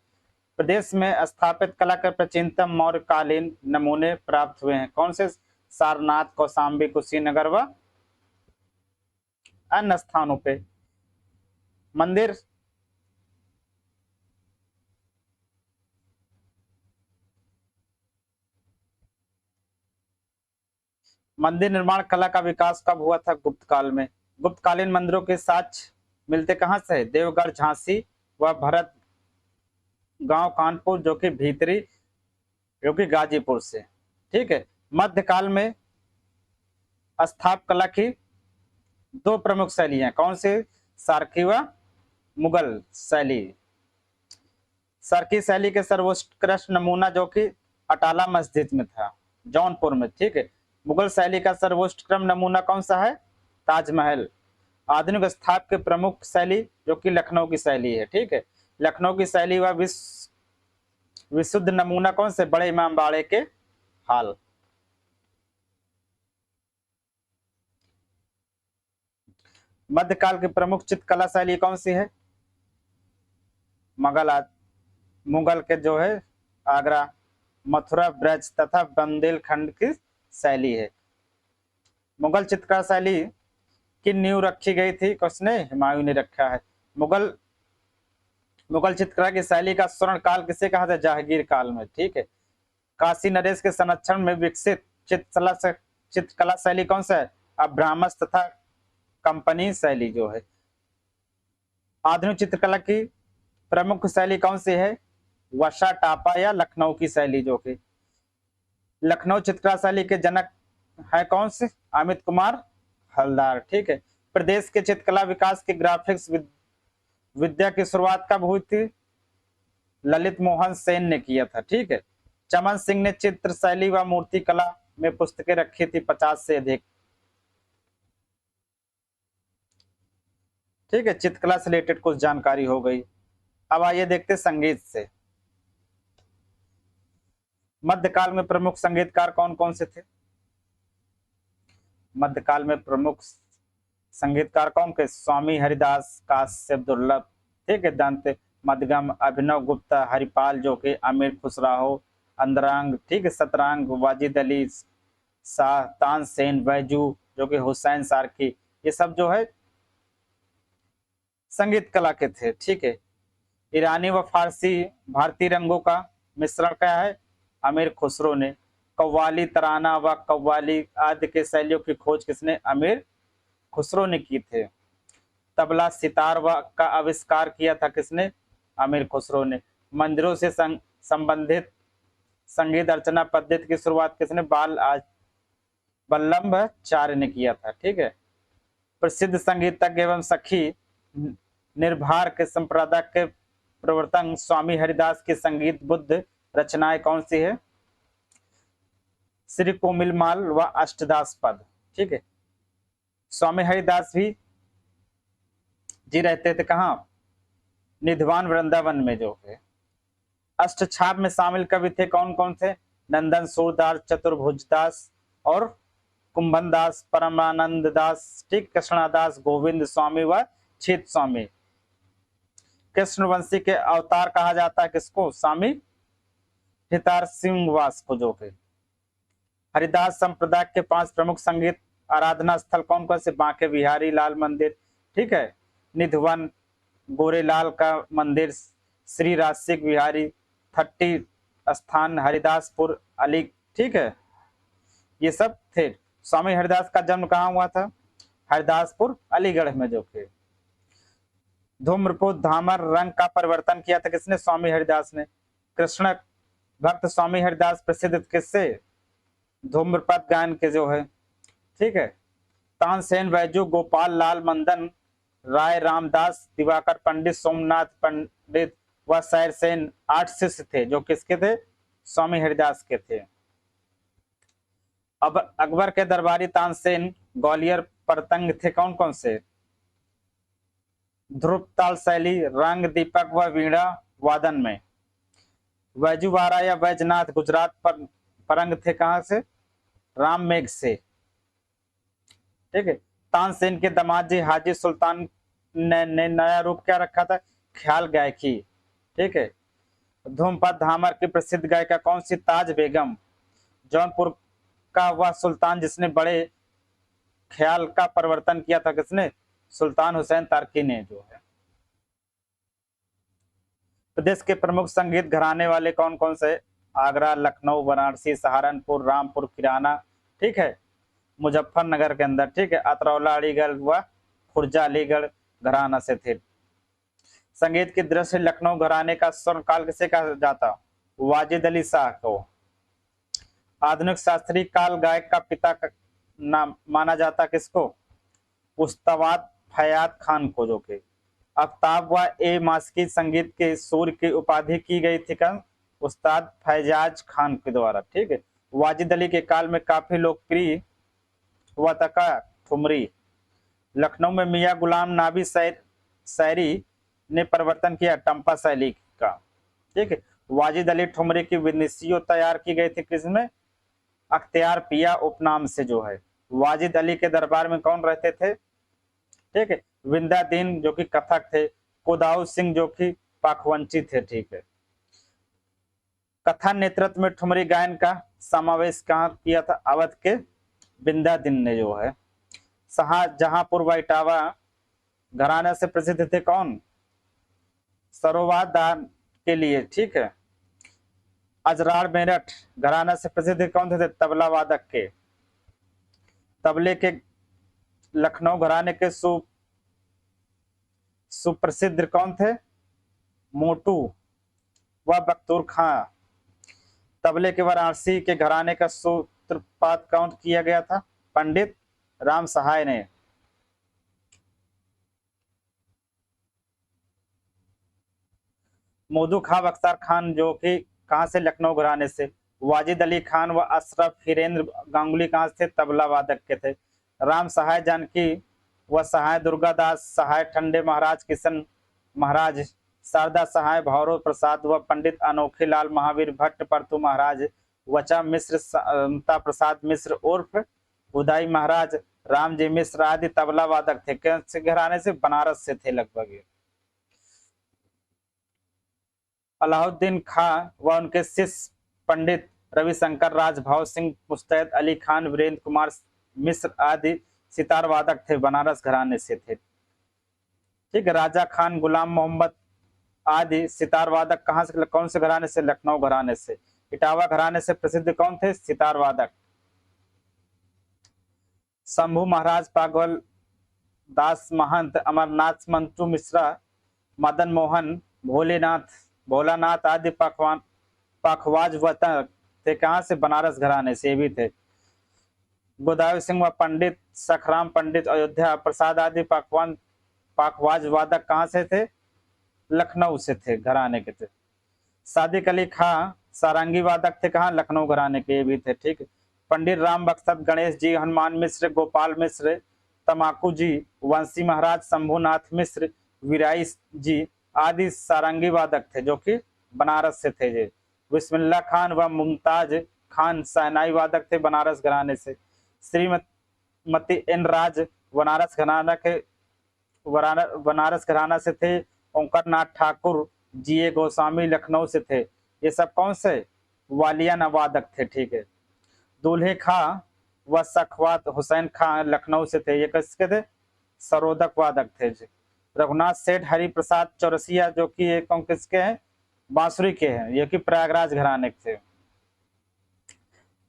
प्रदेश में स्थापित कला के प्राचीनतम मौर्यकालीन नमूने प्राप्त हुए हैं। कौन से? सारनाथ, कौशाम्बी, कुशीनगर व अन्य स्थानों पे। मंदिर मंदिर निर्माण कला का विकास कब हुआ था? गुप्त काल में। गुप्तकालीन मंदिरों के साक्ष्य मिलते कहां से? देवगढ़, झांसी व भरत गांव कानपुर जो कि भीतरी जो कि गाजीपुर से। ठीक है, मध्यकाल में स्थाप कला की दो प्रमुख शैली हैं। कौन से? सार्की व मुगल शैली। सार्की शैली के सर्वोत्कृष्ट नमूना जो कि अटाला मस्जिद में था, जौनपुर में। ठीक है, मुगल शैली का सर्वोत्कृष्ट नमूना कौन सा है? ताजमहल। आधुनिक स्थाप के प्रमुख शैली जो कि लखनऊ की शैली है। ठीक है, लखनऊ की शैली व विशुद्ध नमूना कौन से? बड़े इमाम बाड़े के हाल। मध्यकाल की प्रमुख चित्रकला शैली कौन सी है? मुगल के जो है आगरा, मथुरा, ब्रज तथा बुंदेलखंड की शैली है। मुगल चित्रकला शैली की नींव रखी गई थी किसने? हुमायूं ने रखा है। मुगल चित्रकला की शैली का स्वर्ण काल किसे कहा था? जहांगीर काल में। ठीक है, काशी नरेश के संरक्षण में विकसित चित्रकला शैली कौन सा है? अब्राहमस तथा कंपनी शैली जो है। आधुनिक चित्रकला की प्रमुख शैली कौन सी है? वशा, टापा या लखनऊ की शैली जो कि। लखनऊ चित्रकला शैली के जनक है कौन से? अमित कुमार हलदार। ठीक है, प्रदेश के चित्रकला विकास के ग्राफिक्स विद्या की शुरुआत कब हुई थी? ललित मोहन सेन ने किया था। ठीक है, चमन सिंह ने चित्र शैली व मूर्ति कला में पुस्तकें रखी थी 50 से अधिक। ठीक है, चित्रकला से रिलेटेड कुछ जानकारी हो गई। अब आइए देखते संगीत से। मध्यकाल में प्रमुख संगीतकार कौन कौन से थे? मध्यकाल में प्रमुख संगीतकार कौन के? स्वामी हरिदास, काश्यप दुर्लभ, ठीक है, दंत मध्यगम, अभिनव गुप्ता, हरिपाल जो कि, आमिर खुसराहो, अंदरांग, ठीक है, सतरंग, वाजिद अली शाह, तानसेन, बैजू जो कि हुसैन सारकी, ये सब जो है संगीत कला के थे। ठीक है, ईरानी व फारसी भारतीय रंगों का मिश्रण क्या है? अमीर खुसरो ने। कव्वाली, तराना व कव्वाली आदि के शैलियों की खोज किसने? अमीर खुसरो ने की थे। तबला, सितार व का आविष्कार किया था किसने? अमीर खुसरो ने। मंदिरों से संबंधित संगीत अर्चना पद्धति की शुरुआत किसने? वल्लभाचार्य ने किया था। ठीक है, प्रसिद्ध संगीतज्ञ एवं सखी निर्भार के संप्रदाय के प्रवर्तक स्वामी हरिदास की संगीत बुद्ध रचनाएं कौन सी है? श्री कोमिलमाल व अष्टदास पद। ठीक है, स्वामी हरिदास भी जी रहते थे कहाँ? निधिवान वृंदावन में जो है। अष्टछाप में शामिल कवि थे कौन कौन थे? नंदन सूरदास, चतुर्भुजदास और कुंभन दास, परमानंद दास, ठीक, कृष्णदास, गोविंद स्वामी व छित स्वामी। कृष्णवंशी के अवतार कहा जाता है किसको? स्वामी हितार सिंह वास को जो के। हरिदास संप्रदाय के 5 प्रमुख संगीत आराधना स्थल कौन कौन से? बांके बिहारी लाल मंदिर, ठीक है, निधिवन गोरेलाल का मंदिर, श्री रासिक बिहारी, 30 स्थान, हरिदासपुर, अली, ठीक है, ये सब थे। स्वामी हरिदास का जन्म कहाँ हुआ था? हरिदासपुर अलीगढ़ में जो के। धूम्रपुर धामर रंग का परिवर्तन किया था किसने? स्वामी हरिदास ने। कृष्ण भक्त स्वामी हरिदास प्रसिद्ध किससे? धूम्रपद गायन के जो है। ठीक है। तानसेन, बैजू, गोपाल लाल, मंदन राय, रामदास, दिवाकर पंडित, सोमनाथ पंडित व सैरसेन 8 शिष्य थे जो किसके थे? स्वामी हरिदास के थे। अब अकबर के दरबारी तानसेन ग्वालियर परतंग थे कौन कौन से? ध्रुव ताल शैली, रंग, दीपक व वीणा वादन में। वैजुवारा या वैजनाथ गुजरात पर परंग थे कहां से? राम मेघ से। ठीक है। तानसेन के दामाद जी हाजी सुल्तान ने नया रूप क्या रखा था? ख्याल गायकी। ठीक है। धूमपद धामर की प्रसिद्ध गायिका कौन सी? ताज बेगम। जौनपुर का वह सुल्तान जिसने बड़े ख्याल का परिवर्तन किया था किसने? सुल्तान हुसैन तार्की ने जो है। प्रदेश के प्रमुख संगीत घराने वाले कौन कौन से? आगरा, लखनऊ, वाराणसी, सहारनपुर, रामपुर, किराना, ठीक है, मुजफ्फरनगर के अंदर, ठीक है, अतरौला अलीगढ़ व खुर्जा अलीगढ़ घराना से थे। संगीत की दृष्टि से लखनऊ घराने का स्वर्ण काल किसे कहा जाता? वाजिद अली शाह को। आधुनिक शास्त्रीय काल गायक का पिता का नाम माना जाता किसको? उस्ताद फयाद खान को, जो कि आफ्ताब व ए मास्की संगीत के सूर्य की उपाधि की गई थी कल उस्ताद फैजाज खान के द्वारा। ठीक है। वाजिद अली के काल में काफी लोकप्रिय हुआ था ठुमरी। लखनऊ में मियां गुलाम नबी शायरी ने परिवर्तन किया टंपा शैली का। ठीक है। वाजिद अली ठुमरी की विनिसियो तैयार की गई थी किसमें? अख्तियार पिया उपनाम से जो है। वाजिद अली के दरबार में कौन रहते थे? ठीक है। विंध्यादीन जो कि कथक थे, कुदाऊ सिंह जो कि पाखवंची थे। ठीक है। कथा नेतृत्व में ठुमरी गायन का समावेश कहाँ किया था? अवध के विंध्यादीन ने जो है। शाहजहांपुर व इटावा घराने से प्रसिद्ध थे कौन? सरोवादान के लिए। ठीक है। अजरार मेरठ घराना से प्रसिद्ध कौन थे? तबला वादक के। तबले के लखनऊ घराने के सुप्रसिद्ध कौन थे? मोटू व बख्तूर खां। तबले के वाराणसी के घराने का सूत्रपात कौन किया गया था? पंडित राम सहाय ने। मोदू खां बख्तार खान जो कि कहां से? लखनऊ घराने से। वाजिद अली खान व अशरफ हिरेंद्र गांगुली कहां से थे? तबला वादक के थे। राम सहाय जानकी व सहाय दुर्गादास सहाय ठंडे महाराज किशन महाराज शारदा सहाय भौरव प्रसाद व पंडित अनोखे लाल महावीर भट्ट परतु महाराज वचा मिश्र समता प्रसाद मिश्र उर्फ उदय महाराज रामजी मिश्र आदि तबला वादक थे। कैसे घराने से? बनारस से थे लगभग। अलाउद्दीन खां व उनके शिष्य पंडित रविशंकर राजभाव सिंह मुस्तैद अली खान वीरेंद्र कुमार मिश्र आदि सितार वादक थे, बनारस घराने से थे। ठीक है। राजा खान गुलाम मोहम्मद आदि सितार वादक कहां से? कौन से घराने से? लखनऊ घराने से। इटावा घराने से प्रसिद्ध कौन थे? सितार वादक। शंभू महाराज पागल दास महंत अमरनाथ मंटू मिश्रा मदन मोहन भोलानाथ आदि पखवाज वतन थे कहां से? बनारस घराने से भी थे। गोदावरी सिंह व पंडित सखराम पंडित अयोध्या प्रसाद आदि पाखवाज वादक कहां से थे? लखनऊ से थे, घराने के थे। सादिक अली खां सारंगी वादक थे कहां? लखनऊ घराने के भी थे। ठीक। पंडित राम बख्शत गणेश जी हनुमान मिश्र गोपाल मिश्र तमाकू जी वंशी महाराज शंभुनाथ मिश्र विराई जी आदि सारंगी वादक थे जो कि बनारस से थे। जे बिस्मिल्लाह खान व मुमताज खान सहनाई वादक थे, बनारस घराने से। श्रीमती एन राज बनारस घराना से थे। ओंकार नाथ ठाकुर जीए गोस्वामी लखनऊ से थे। ये सब कौन से? वालिया नवादक थे। ठीक है। दूल्हे खां व सखवात हुसैन खां लखनऊ से थे। ये किसके थे? सरोदक वादक थे। रघुनाथ सेठ हरि प्रसाद चौरसिया जो कि ये कौन किसके हैं? बांसुरी के हैं, ये कि प्रयागराज घराने के थे।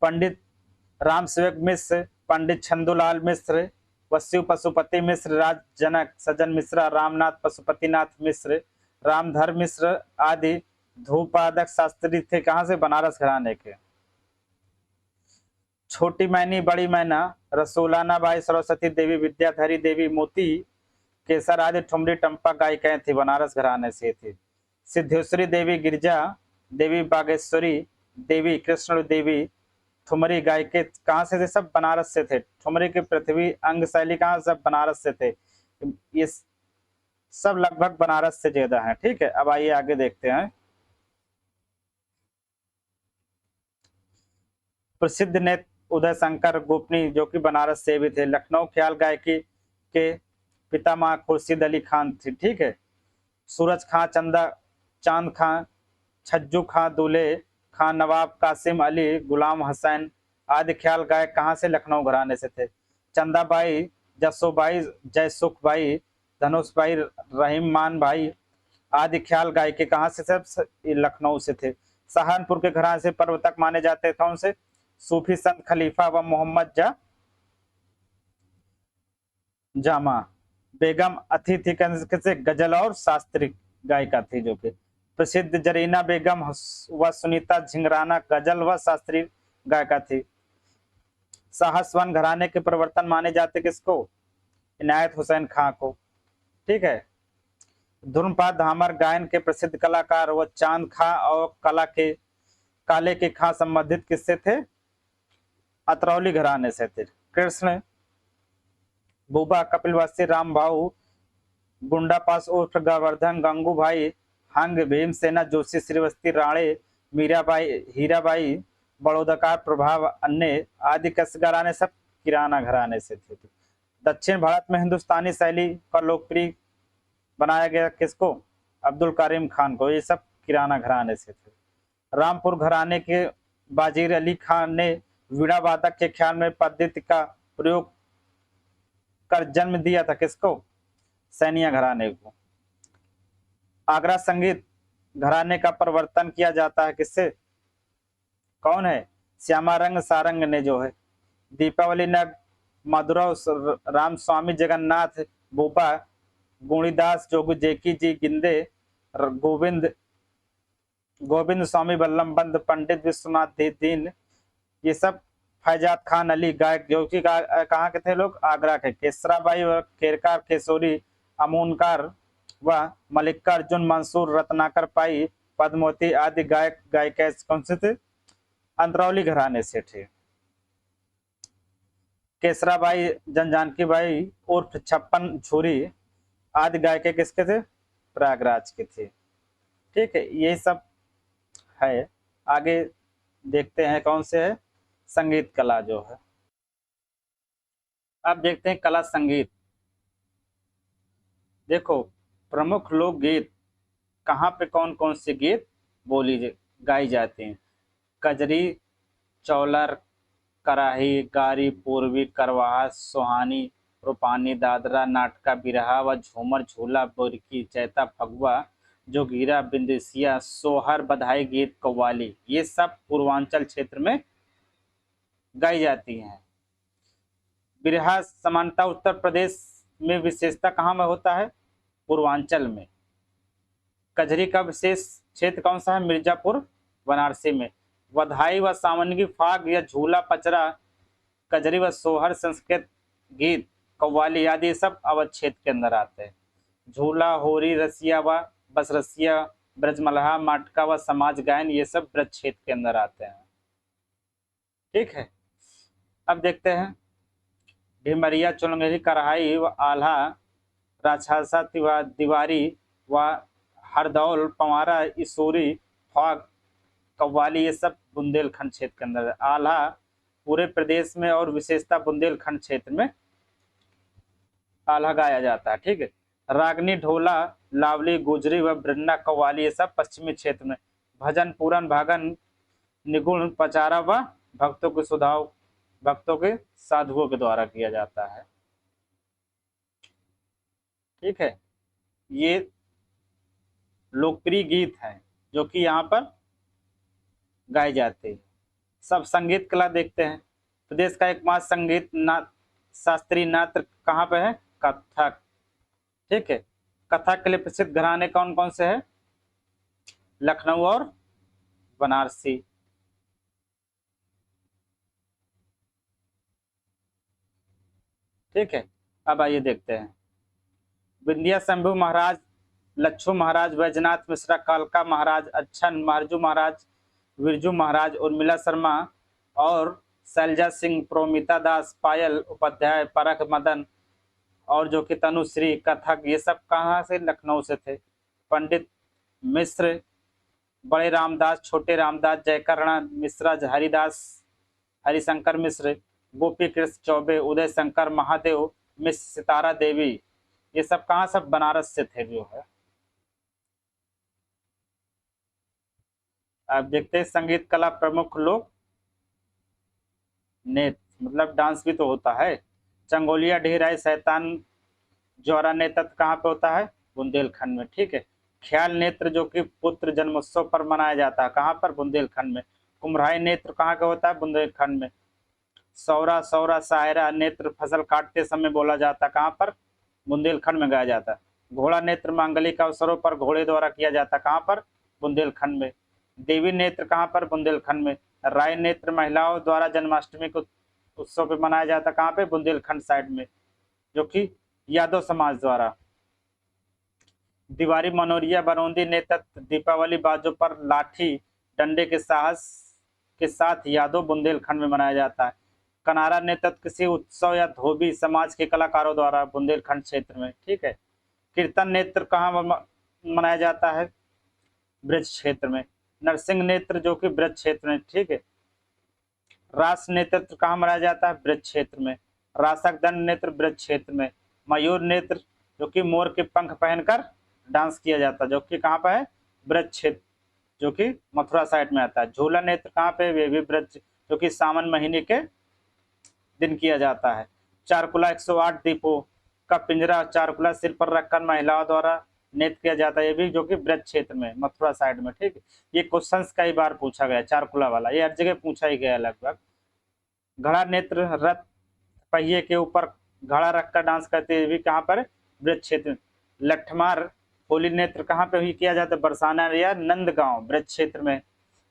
पंडित राम सेवक मिश्र पंडित छंदूलाल मिश्र वशिव पशुपति मिश्र राज जनक सज्जन मिश्रा रामनाथ पशुपतिनाथ मिश्र रामधर मिश्र आदि धूपादक शास्त्री थे कहां से? बनारस घराने के। छोटी मैनी बड़ी मैना, रसूलाना बाई, सरस्वती देवी, विद्याधरी देवी, मोती केसर आदि ठुमरी टंपा गायिकाएं थी, बनारस घराने से थी। सिद्धेश्वरी देवी, गिरजा देवी, बागेश्वरी देवी, कृष्ण देवी, ठुमरी गायिके कहाँ से थे? सब बनारस से थे। ठुमरी की पृथ्वी अंग शैली कहाँ? सब बनारस से थे। ये सब लगभग बनारस से ज्यादा है। ठीक है, अब आइए आगे देखते हैं। प्रसिद्ध नेत्र उदय शंकर गोपनी जो कि बनारस से भी थे। लखनऊ ख्याल गायकी के पितामह खुर्शीद अली खान थे। ठीक है, सूरज खां, चंदा चांद खां, छज्जू खां, दूल्हे खां, नवाब कासिम अली, गुलाम हसैन आदि ख्याल गायक कहाँ से? लखनऊ घराने से थे। चंदाबाई, जसोबाई, जयसुखबाई, धनुषबाई, रहीम मान भाई आदि ख्याल गायके कहाँ से? सब लखनऊ से थे। सहारनपुर के घराने से प्रवर्तक माने जाते थे कौन से? सूफी संत खलीफा व मोहम्मद जामा। बेगम अतिथि से गजल और शास्त्रीय गायिका थी, जो कि प्रसिद्ध जरीना बेगम व सुनीता झिंगराना गजल व शास्त्रीय गायिका थी। साहसवान घराने के प्रवर्तन माने जाते किसको? इनायत हुसैन खां को। ठीक है, धर्मपाल धामर गायन के प्रसिद्ध कलाकार व चांद खां और काले के खां संबंधित किससे थे? अतरौली घराने से थे। कृष्ण बुबा, कपिलवासी, राम भाऊ, गुंडा पास उर्फ गोवर्धन, गंगू भाई, हंग, भीमसेना जोशी, श्रीवस्ती राणे, मीराबाई, हीराबाई, बड़ौदाकार प्रभाव, अन्य आदि कस घराने सब किराना घराने से थे। दक्षिण भारत में हिंदुस्तानी शैली का लोकप्रिय बनाया गया किसको? अब्दुल करीम खान को। ये सब किराना घराने से थे। रामपुर घराने के बाजीर अली खान ने वीणा वादक के ख्याल में पद्धति का प्रयोग कर जन्म दिया था किसको? सैनिया घराने को। आगरा संगीत घराने का प्रवर्तन किया जाता है किससे? कौन है? श्यामारंग सारंग ने जो है। दीपावली नग मधुरा राम स्वामी जगन्नाथ बोपा, गुणीदास जोग जेकी जी गिंदे, गोविंद गोविंद स्वामी बल्लभ बंद, पंडित विश्वनाथ दीन, ये सब फैजाद खान अली गायक जो कि कहाँ के थे लोग? आगरा के। केसराबाई व केरकार केसोरी, अमूनकार व मलिका अर्जुन, मंसूर, रत्नाकर पाई, पद्मवती आदि गायक गायिका कौन से थे? अंतरौली घराने से थे। केसराबाई, जनजानकी बाई उर्फ छप्पन छुरी आदि गायिका किसके थे? प्रयागराज के थे। ठीक है, ये सब है। आगे देखते हैं कौन से है? संगीत कला जो है। अब देखते हैं कला संगीत। देखो, प्रमुख लोकगीत कहाँ पे कौन कौन से गीत गाई जाते हैं? कजरी, चौलर, कराही, गारी, पूर्वी, करवाहा, सोहानी, रूपानी, दादरा, नाटका, बिरहा व झूमर, झूला, बोरकी, चैता, फगुआ, जोगीरा, बिंदेसिया, सोहर, बधाई गीत, कव्वाली, ये सब पूर्वांचल क्षेत्र में गाई जाती हैं। बिरहा समानता उत्तर प्रदेश में, विशेषता कहाँ में होता है? पूर्वांचल में। कजरी का विशेष क्षेत्र कौन सा है? मिर्जापुर, वाराणसी में। बधाई व सावनगी, फाग या झूला, पचरा, कजरी व सोहर, संस्कृत गीत, कव्वाली आदि सब अवध क्षेत्र के अंदर आते हैं। झूला, होरी, रसिया व बस रसिया, ब्रजमल्हा, माटका व समाज गायन, ये सब ब्रज क्षेत्र के अंदर आते हैं। ठीक है, अब देखते हैं भिमरिया, चुनगरी, कढ़ाई व आल्हा, राजहासा, दीवारी व हरदौल, पंवारा, इसोरी, फाग, कव्वाली, ये सब बुंदेलखंड क्षेत्र के अंदर है। आल्हा पूरे प्रदेश में और विशेषता बुंदेलखंड क्षेत्र में आल्हा गाया जाता है। ठीक है, रागनी, ढोला, लावली, गुजरी व बृंदा, कव्वाली, ये सब पश्चिमी क्षेत्र में। भजन, पूरन, भागन, निगुण, पचारा व भक्तों के साधुओं के द्वारा किया जाता है। ठीक है, ये लोकप्रिय गीत हैं जो कि यहाँ पर गाए जाते हैं। सब संगीत कला देखते हैं। प्रदेश का एकमात्र संगीत शास्त्रीय नाट्य कहाँ पे है? कथक। ठीक है, कथक के लिए प्रसिद्ध घराने कौन कौन से हैं? लखनऊ और बनारसी। ठीक है, अब आइए देखते हैं। विंध्या शंभु महाराज, लच्छू महाराज, बैजनाथ मिश्रा, कालका महाराज, अच्छन, मारजू महाराज, विरजू महाराज, उर्मिला शर्मा और शैलजा सिंह, प्रोमिता दास, पायल उपाध्याय, परख मदन और जो कि तनुश्री, कथक, ये सब कहाँ से? लखनऊ से थे। पंडित मिश्र, बड़े रामदास, छोटे रामदास, जयकर्ण मिश्रा, हरिदास, हरिशंकर मिश्र, गोपी कृष्ण चौबे, उदय शंकर, महादेव मिश्र, सितारा देवी, ये सब कहाँ? सब बनारस से थे जो है। अब देखते हैं संगीत कला प्रमुख लोग नेत्र, मतलब डांस भी तो होता है। चंगोलिया, ढेराई, शैतान ज्वारा नेत्र कहाँ पे होता है? बुंदेलखंड में, ठीक है। ख्याल नेत्र जो कि पुत्र जन्मोत्सव पर मनाया जाता है, कहाँ पर? बुंदेलखंड में। कुम्हराई नेत्र कहाँ का होता है? बुंदेलखंड में। सौरा, सौरा सायरा नेत्र फसल काटते समय बोला जाता है, कहाँ पर? बुंदेलखंड में गाया जाता है। घोड़ा नेत्र मांगलिक अवसरों पर घोड़े द्वारा किया जाता है, कहाँ पर? बुंदेलखंड में। देवी नेत्र कहाँ पर? बुंदेलखंड में। राय नेत्र महिलाओं द्वारा जन्माष्टमी को उत्सव पे मनाया जाता है, कहाँ पे? बुंदेलखंड साइड में, जो कि यादव समाज द्वारा। दीवारी मनोरिया बरौंदी नेतृत्व दीपावली बाजों पर लाठी डंडे के साहस के साथ यादव बुंदेलखंड में मनाया जाता है। कनारा नेतृत्व किसी उत्सव या धोबी समाज के कलाकारों द्वारा बुंदेलखंड क्षेत्र में, ठीक है। कीर्तन नेत्र कहाँ मनाया जाता है? ब्रज क्षेत्र में। नरसिंह नेत्र जो कि ब्रज क्षेत्र में, ठीक है। रास नेतृत्व कहाँ मनाया जाता है? ब्रज क्षेत्र में। रासक दंड नेत्र ब्रज क्षेत्र में। मयूर नेत्र जो कि मोर के पंख पहनकर डांस किया जाता है, जो कि कहाँ पर है? ब्रज क्षेत्र, जो कि मथुरा साइड में आता है। झूला नेत्र कहाँ पे? वे भी ब्रज, जो कि सावन महीने के दिन किया जाता है। चारकुला 108 दीपों का पिंजरा चारकुला सिर पर रखकर महिलाओं द्वारा नृत्य किया जाता है, ये भी जो कि ब्रज क्षेत्र में, मथुरा साइड में, ठीक है। ये क्वेश्चंस कई बार पूछा गया, चारकुला वाला ये हर जगह पूछा ही गया लगभग। घड़ा नेत्र रथ पहिए के ऊपर घड़ा रखकर डांस करते हुए भी कहाँ पर? ब्रज क्षेत्र में। लठमार होली नेत्र कहाँ पे ही किया जाता है? बरसाना या नंदगांव, ब्रज क्षेत्र में।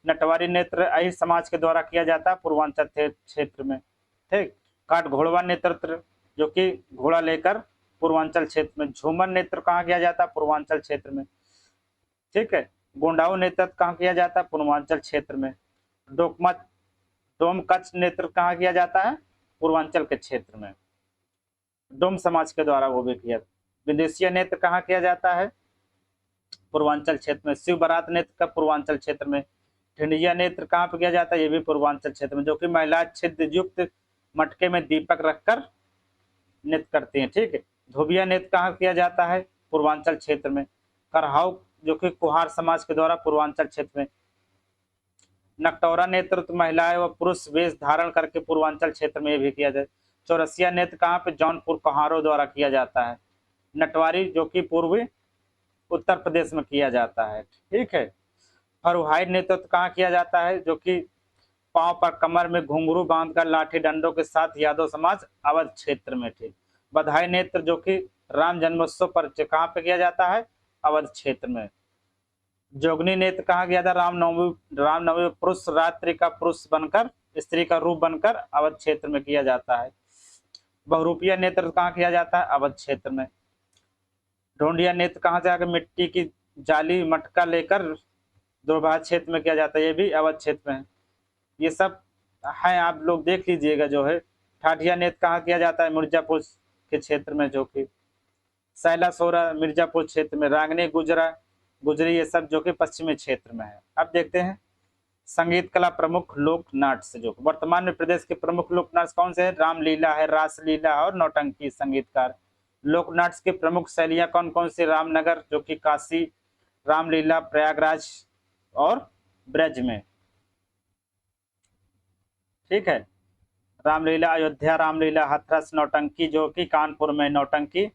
नटवारी नेत्र अहिर समाज के द्वारा किया जाता है, पूर्वांचल क्षेत्र में, ठीक। काट घोड़वा नेतृत्व जो कि घोड़ा लेकर, पूर्वांचल क्षेत्र में। झूमर नेत्र कहाँ किया जाता है? पूर्वांचल क्षेत्र में, ठीक है। गोंडाऊ नेतृत्व कहाँ किया जाता है? पूर्वांचल क्षेत्र में। डोकमा डोमकच नेत्र कहाँ किया जाता है? पूर्वांचल के क्षेत्र में, डोम समाज के द्वारा वो भी किया। विदेशीय नेत्र कहाँ किया जाता है? पूर्वांचल क्षेत्र में। शिव बारात नेत्र का पूर्वांचल क्षेत्र में। ढिंडिया नेत्र कहाँ पे किया जाता है? ये भी पूर्वांचल क्षेत्र में, जो कि महिला छिद्र युक्त मटके में दीपक रखकर नृत्य करती हैं, ठीक है। धोबिया नृत्य कहाँ किया जाता है? पूर्वांचल क्षेत्र में। करहाव जो कि कुहार समाज के द्वारा, पूर्वांचल क्षेत्र में। नकटौरा नेतृत्व महिलाएं व पुरुष वेश धारण करके पूर्वांचल क्षेत्र में भी किया जाए। चौरसिया नृत्य कहाँ पे? जौनपुर कुहारों द्वारा किया जाता है। नटवारी जो कि पूर्वी उत्तर प्रदेश में किया जाता है, ठीक है। फरुहाई नेतृत्व कहाँ किया जाता है? जो कि पांव पर कमर में घुंघरू बांधकर लाठी डंडों के साथ यादव समाज अवध क्षेत्र में, ठीक। बधाई नेत्र जो कि राम जन्मोत्सव पर कहाँ पे किया जाता है? अवध क्षेत्र में। जोगनी नेत्र कहाँ किया था? रामनवमी पुरुष रात्रि का पुरुष बनकर, स्त्री का रूप बनकर अवध क्षेत्र में किया जाता है। बहुरूपिया नेत्र कहाँ किया जाता है? अवध क्षेत्र में। ढोंडिया नेत्र कहाँ से आकर मिट्टी की जाली मटका लेकर दुर्भा क्षेत्र में किया जाता है, ये भी अवध क्षेत्र में है। ये सब है, आप लोग देख लीजिएगा जो है। ठाठिया नेत्र कहाँ किया जाता है? मिर्जापुर के क्षेत्र में, जो कि सैला सोरा मिर्जापुर क्षेत्र में। रांगनी गुजरी ये सब जो कि पश्चिमी क्षेत्र में है। अब देखते हैं संगीत कला प्रमुख लोक नाट्य, जो वर्तमान में प्रदेश के प्रमुख लोक नाट्य कौन से है? रामलीला है, रासलीला और नौटंकी संगीतकार। लोक नाट्य की प्रमुख शैलियां कौन कौन सी? रामनगर जो कि काशी, रामलीला प्रयागराज और ब्रज में, ठीक है। रामलीला अयोध्या, रामलीला हाथरस, नौटंकी जो कि कानपुर में नौटंकी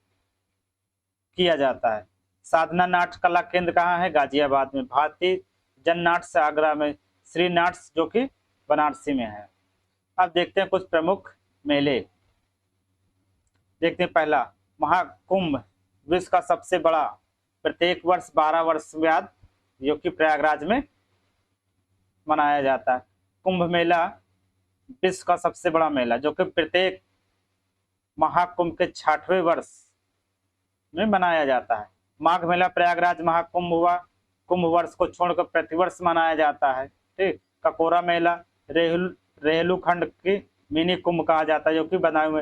किया जाता है। साधना नाट्य कला केंद्र कहाँ है? गाजियाबाद में। भारतीय जन नाट्य आगरा में। श्री नाट्य जो कि बनारसी में है। अब देखते हैं कुछ प्रमुख मेले। देखते हैं पहला महाकुंभ, विश्व का सबसे बड़ा, प्रत्येक वर्ष 12 वर्ष बाद जो कि प्रयागराज में मनाया जाता है। कुंभ मेला विश्व का सबसे बड़ा मेला, जो कि प्रत्येक महाकुंभ के 60वें वर्ष में मनाया जाता है। माघ मेला प्रयागराज महाकुंभ हुआ, कुंभ वर्ष को छोड़कर प्रतिवर्ष मनाया जाता है। ठीक। ककोरा मेला रेहलू खंड की मिनी कुंभ कहा जाता है, जो कि बदायूं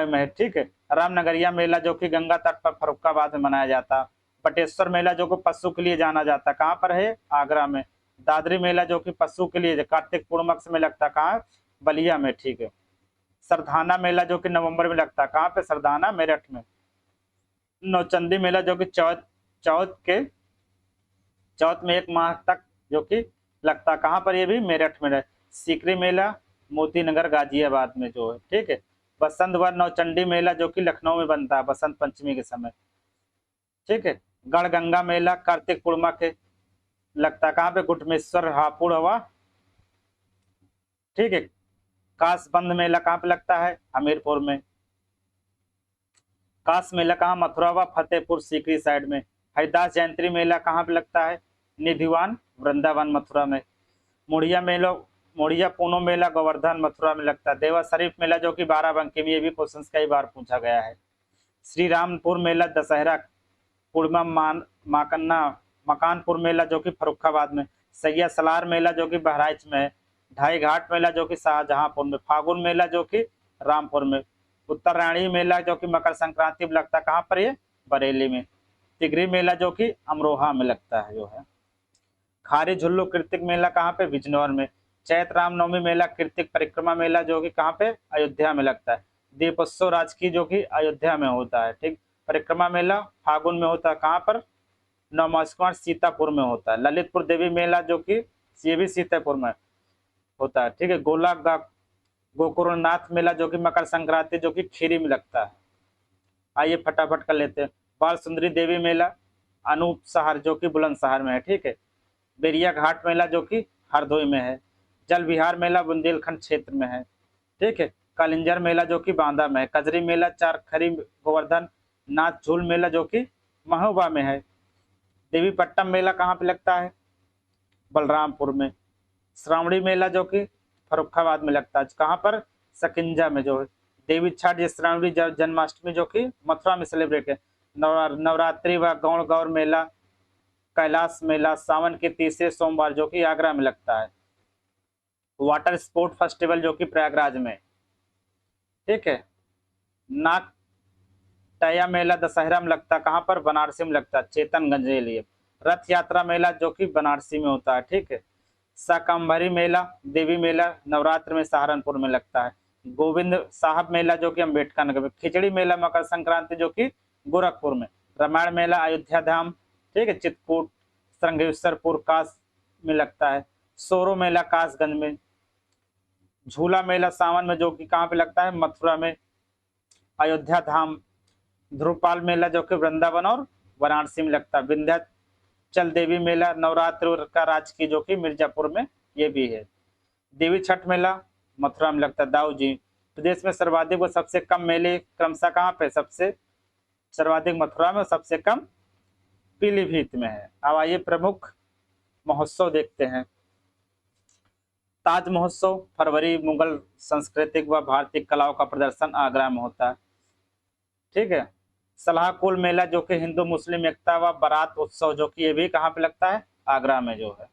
में है। ठीक है। रामनगरिया मेला जो कि गंगा तट पर फर्रुखाबाद में मनाया जाता है। बटेश्वर मेला जो कि पशु के लिए जाना जाता है, कहाँ पर है? आगरा में। दादरी मेला जो कि पशु के लिए कार्तिक पूर्णिमा में लगता है, कहाँ? बलिया में। ठीक है। सरधाना मेला जो कि नवंबर में लगता है, कहाँ पे? सरधाना, मेरठ में। नौचंदी मेला जो कि चौथ में 1 माह तक जो कि लगता, कहाँ पर? ये भी मेरठ में है। सीकरी मेला मोती नगर गाजियाबाद में जो है। ठीक है। बसंत व नौचंडी मेला जो कि लखनऊ में बनता है बसंत पंचमी के समय। ठीक है। गढ़गंगा मेला कार्तिक पूर्णिमा के लगता है, कहाँ पे? घुटमेश्वर हापुड़ हवा। ठीक है। कासबंद मेला कहाँ पे लगता है? हमीरपुर में। कास मेला कहाँ? मथुरा व फतेहपुर सीकरी साइड में। हरिदास जयंती मेला कहाँ पे लगता है? निधिवान वृंदावन मथुरा में। मुड़िया पूनो मेला गोवर्धन मथुरा में लगता है। देवा शरीफ मेला जो कि बाराबंकी में, ये भी क्वेश्चन कई बार पूछा गया है। श्री रामपुर मेला दशहरा पूर्णिमा मकानपुर मेला जो कि फर्रुखाबाद में। सैया सलार मेला जो कि बहराइच में है। ढाई घाट मेला जो कि शाहजहांपुर में। फागुन मेला जो कि रामपुर में। उत्तरायणी मेला जो कि मकर संक्रांति में लगता है, कहाँ पर? ये बरेली में। तिगरी मेला जो कि अमरोहा में लगता है जो है। खारी झुल्लू कृतिक मेला कहाँ पे? बिजनौर में। चैत्र रामनवमी मेला कृतिक परिक्रमा मेला जो कि कहाँ पे? अयोध्या में लगता है। दीपोत्सव राजकीय जो कि अयोध्या में होता है। ठीक। परिक्रमा मेला फागुन में होता है, कहाँ पर? नवमासकुमार सीतापुर में होता है। ललितपुर देवी मेला जो कि ये भी सीतापुर में होता है। ठीक है। गोकुलनाथ मेला जो कि मकर संक्रांति जो कि खीरी में लगता है। आइए फटाफट कर लेते हैं। बाल सुंदरी देवी मेला अनूप शहर जो कि बुलंदशहर में है। ठीक है। बेरिया घाट मेला जो कि हरदोई में है। जल विहार मेला बुंदेलखंड क्षेत्र में है। ठीक है। कालिंजर मेला जो कि बांदा में है। कजरी मेला चारखरी गोवर्धन नाथ झूल मेला जो कि महोबा में है। देवीपट्टम मेला कहाँ पे लगता है? बलरामपुर में। श्रावणी मेला जो कि फर्रुखाबाद में लगता है, कहाँ पर? सकिंजा में जो है। देवी छठ या श्रावणी जन्माष्टमी जो कि मथुरा में सेलिब्रेट है। नवरात्रि व गौर मेला कैलाश मेला सावन के तीसरे सोमवार जो कि आगरा में लगता है। वाटर स्पोर्ट फेस्टिवल जो कि प्रयागराज में। ठीक है। नाग टया मेला दशहरा में लगता है, कहाँ पर? बनारसी में लगता है, चेतनगंज के लिए। रथ यात्रा मेला जो कि बनारसी में होता है। ठीक है। शाकंभरी मेला देवी मेला नवरात्र में सहारनपुर में लगता है। गोविंद साहब मेला जो कि अम्बेडकर नगर में। खिचड़ी मेला मकर संक्रांति जो कि गोरखपुर में। रामायण मेला अयोध्या धाम। ठीक है। चित्रकूट श्रृंगेश्वरपुर काश में लगता है। सोरो मेला कासगंज में। झूला मेला सावन में जो कि कहाँ पे लगता है? मथुरा में। अयोध्या धाम। ध्रुवपाल मेला जो कि वृंदावन और वाराणसी में लगता है। विंध्याचल देवी मेला नवरात्र का राजकीय जो कि मिर्जापुर में ये भी है। देवी छठ मेला मथुरा में लगता है। दाऊ जी। प्रदेश में सर्वाधिक व सबसे कम मेले क्रमशः कहाँ पे? सबसे सर्वाधिक मथुरा में, सबसे कम पीलीभीत में है। अब आइए प्रमुख महोत्सव देखते हैं। ताज महोत्सव फरवरी मुगल सांस्कृतिक व भारतीय कलाओं का प्रदर्शन आगरा में होता है। ठीक है। सलाहकुल मेला जो कि हिंदू मुस्लिम एकता व बारात उत्सव जो कि ये भी कहाँ पे लगता है? आगरा में जो है।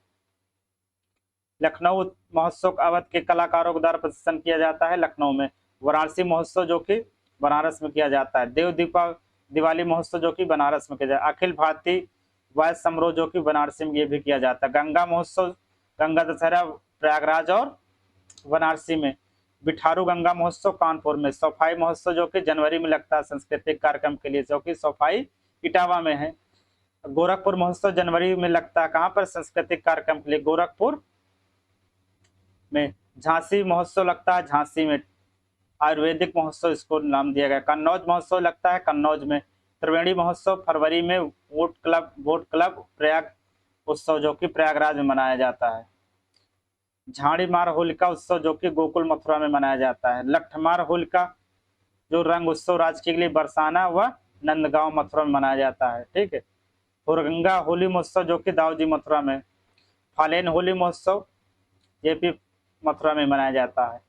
लखनऊ महोत्सव अवध के कलाकारों के द्वारा प्रदर्शन किया जाता है, लखनऊ में। वाराणसी महोत्सव जो कि बनारस में किया जाता है। दिवाली महोत्सव जो कि बनारस में किया जाता है। अखिल भारतीय वायु समारोह जो कि बनारसी में ये भी किया जाता है। गंगा महोत्सव गंगा दशहरा प्रयागराज और वाराणसी में। बिठारू गंगा महोत्सव कानपुर में। सफाई महोत्सव जो कि जनवरी में लगता है सांस्कृतिक कार्यक्रम के लिए, जो कि सफाई इटावा में है। गोरखपुर महोत्सव जनवरी में लगता है, कहाँ पर? सांस्कृतिक कार्यक्रम के लिए गोरखपुर में। झांसी महोत्सव लगता है झांसी में। आयुर्वेदिक महोत्सव इसको नाम दिया गया। कन्नौज महोत्सव लगता है कन्नौज में। त्रिवेणी महोत्सव फरवरी में। वोट क्लब प्रयाग उत्सव जो कि प्रयागराज में मनाया जाता है। झाड़ी मार होलिका उत्सव जो कि गोकुल मथुरा में मनाया जाता है। लठमार होलिका जो रंग उत्सव राजकीय के लिए बरसाना व नंदगांव मथुरा में मनाया जाता है। ठीक है। हुरगंगा होली महोत्सव जो कि दाऊजी मथुरा में। फालेन होली महोत्सव ये भी मथुरा में मनाया जाता है।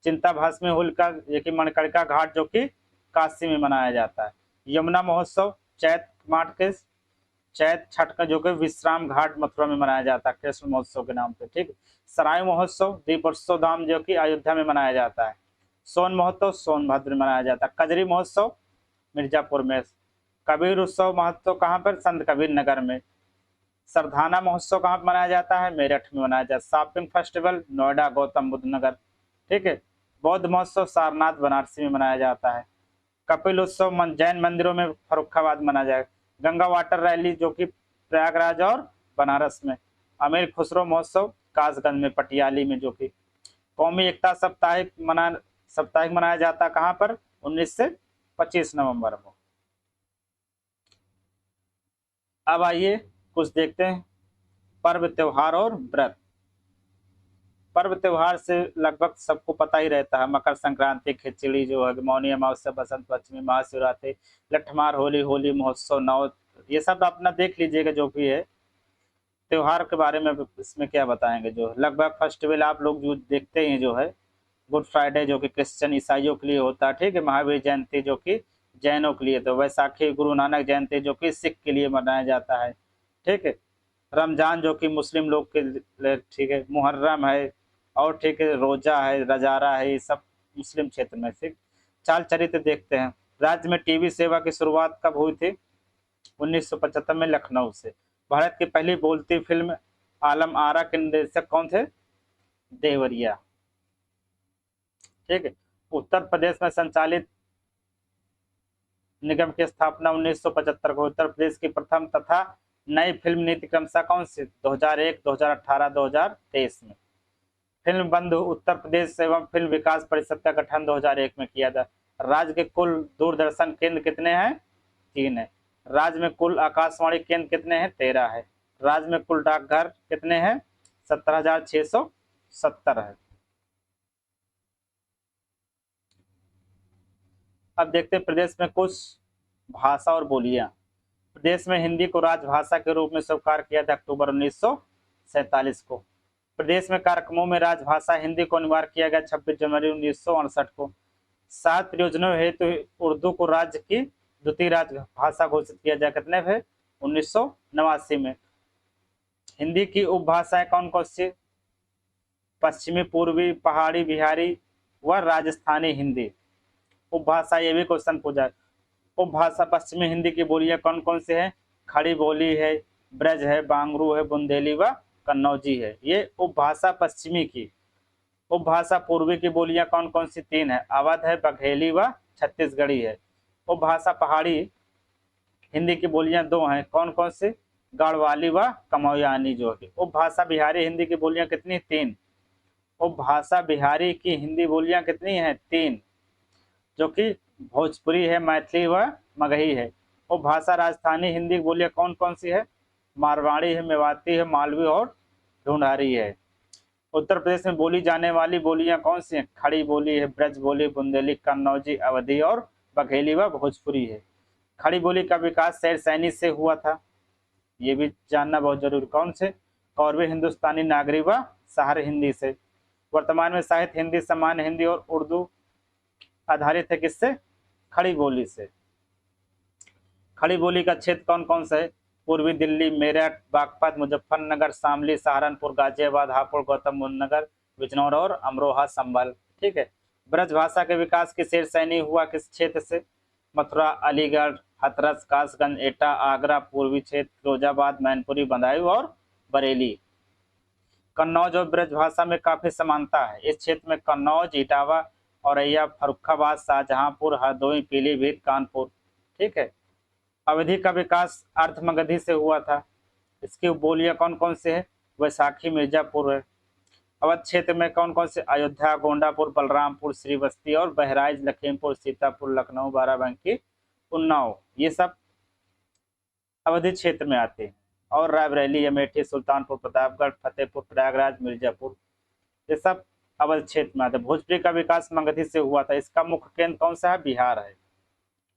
चिंताभास में होलिका ये कि मणिकर्णिका घाट जो कि काशी में मनाया जाता है। यमुना महोत्सव चैत छठ का जो कि विश्राम घाट मथुरा में मनाया जाता है कृष्ण महोत्सव के नाम पे, ठीक। सराय महोत्सव दीपोत्सव धाम जो कि अयोध्या में मनाया जाता है। सोन महोत्सव सोनभद्र में मनाया जाता है। कजरी महोत्सव मिर्जापुर में। कबीर उत्सव महोत्सव कहाँ पर? संत कबीर नगर में। सरधाना महोत्सव कहाँ पर मनाया जाता है? मेरठ में मनाया जाता है। शॉपिंग फेस्टिवल नोएडा गौतम बुद्ध नगर, ठीक है। बौद्ध महोत्सव सारनाथ बनारसी में मनाया जाता है। कपिल उत्सव जैन मंदिरों में फरुखाबाद मनाया जाएगा। गंगा वाटर रैली जो कि प्रयागराज और बनारस में। अमीर खुसरो महोत्सव कासगंज में पटियाली में जो कि। कौमी एकता साप्ताहिक मनाया जाता है कहाँ पर? 19 से 25 नवंबर को। अब आइए कुछ देखते हैं पर्व त्योहार और व्रत। पर्व त्योहार से लगभग सबको पता ही रहता है। मकर संक्रांति, खिचड़ी जो है, मौनी अमावस्या, बसंत पंचमी, महाशिवरात्रि, लठमार, होली, होली महोत्सव, नव, ये सब अपना देख लीजिएगा जो भी है। त्योहार के बारे में इसमें क्या बताएंगे, जो लगभग फेस्टिवल आप लोग जो देखते हैं जो है, गुड फ्राइडे जो कि क्रिश्चियन ईसाइयों के लिए होता है, ठीक है। महावीर जयंती जो कि जैनों के लिए, तो वैसाखी गुरु नानक जयंती जो कि सिख के लिए मनाया जाता है, ठीक है। रमजान जो कि मुस्लिम लोग के लिए, ठीक है। मुहर्रम है और ठीक है, रोजा है, रजारा है, ये सब मुस्लिम क्षेत्र में से। चाल चरित्र देखते हैं। राज्य में टीवी सेवा की शुरुआत कब हुई थी? 1975 में लखनऊ से। भारत की पहली बोलती फिल्म आलम आरा के निर्देशक कौन थे? देवरिया, ठीक है। उत्तर प्रदेश में संचालित निगम की स्थापना 1975 को। उत्तर प्रदेश की प्रथम तथा नई फिल्म नीति क्रमशः कौन सी? 2001, 2018, 2023 में। फिल्म बंधु उत्तर प्रदेश एवं फिल्म विकास परिषद का गठन 2001 में किया था। राज्य के कुल दूरदर्शन केंद्र कितने हैं? 3 है। राज्य में कुल आकाशवाणी केंद्र कितने हैं? 13 है। राज्य में कुल डाकघर कितने हैं? 17,670 है। अब देखते हैं प्रदेश में कुछ भाषा और बोलियां। प्रदेश में हिंदी को राजभाषा के रूप में स्वीकार किया था अक्टूबर 1947 को। प्रदेश में कार्यक्रमों में राजभाषा हिंदी को अनिवार्य किया गया 26 जनवरी 1968 को। 7 परियोजनाओं हेतु उर्दू को राज्य की द्वितीय राजभाषा घोषित किया गया कितने है? 1989 में। हिंदी की उपभाषाएं कौन कौन सी? पश्चिमी, पूर्वी, पहाड़ी, बिहारी व राजस्थानी हिंदी। उपभाषा, ये भी क्वेश्चन पूछा है। उपभाषा पश्चिमी हिंदी की बोलियां कौन कौन से हैं? खड़ी बोली है, ब्रज है, बांगरू है, बुंदेली व कन्नौजी है, ये उपभाषा पश्चिमी की। उपभाषा पूर्वी की बोलियां कौन कौन सी? 3 है। अवध है, बघेली व छत्तीसगढ़ी है। उपभाषा पहाड़ी हिंदी की बोलियां 2 हैं, कौन कौन सी? गढ़वाली व कमौयानी जो है। उपभाषा बिहारी हिंदी की बोलियां कितनी? 3। उपभाषा बिहारी की हिंदी बोलियां कितनी हैं? 3, जो कि भोजपुरी है, मैथिली व मगही है। उपभाषा राजस्थानी हिंदी की बोलियां कौन कौन सी है? मारवाड़ी है, मेवाती है, मालवी और ढूंढारी है। उत्तर प्रदेश में बोली जाने वाली बोलियां कौन सी हैं? खड़ी बोली है, ब्रज बोली, बुंदेली, कन्नौजी, अवधी और बघेली व भोजपुरी है। खड़ी बोली का विकास शैर सैनी से हुआ था, ये भी जानना बहुत जरूरी। कौन से? कौरवी हिंदुस्तानी नागरी व शहर हिंदी से। वर्तमान में साहित्य हिंदी, सामान्य हिंदी और उर्दू आधारित है किससे? खड़ी बोली से। खड़ी बोली का क्षेत्र कौन कौन सा है? पूर्वी दिल्ली, मेरठ, बागपत, मुजफ्फरनगर, शामली, सहारनपुर, गाजियाबाद, हापुड़, गौतम बुद्ध नगर, बिजनौर और अमरोहा, संभल, ठीक है। ब्रज भाषा के विकास की शेर सैनी हुआ किस क्षेत्र से? मथुरा, अलीगढ़, हथरस, कासगंज, एटा, आगरा, पूर्वी क्षेत्र, फिरोजाबाद, मैनपुरी, बदायूं और बरेली। कन्नौज और ब्रज भाषा में काफी समानता है। इस क्षेत्र में कन्नौज, इटावा, औरैया, फर्रुखाबाद, शाहजहांपुर, हरदोई, पीलीभीत, कानपुर, ठीक है। अवधि का विकास अर्ध मगधी से हुआ था। इसकी बोलियां कौन कौन से है? वैशाखी, मिर्जापुर है। अवध क्षेत्र में कौन कौन से? अयोध्या, गोंडापुर, बलरामपुर, श्रीवस्ती और बहराइच, लखीमपुर, सीतापुर, लखनऊ, बाराबंकी, उन्नाव, ये सब अवधि क्षेत्र में आते हैं। और रायबरेली, अमेठी, सुल्तानपुर, प्रतापगढ़, फतेहपुर, प्रयागराज, मिर्जापुर, ये सब अवध क्षेत्र में आते हैं। भोजपुरी का विकास मगधी से हुआ था। इसका मुख्य केंद्र कौन सा है? बिहार है,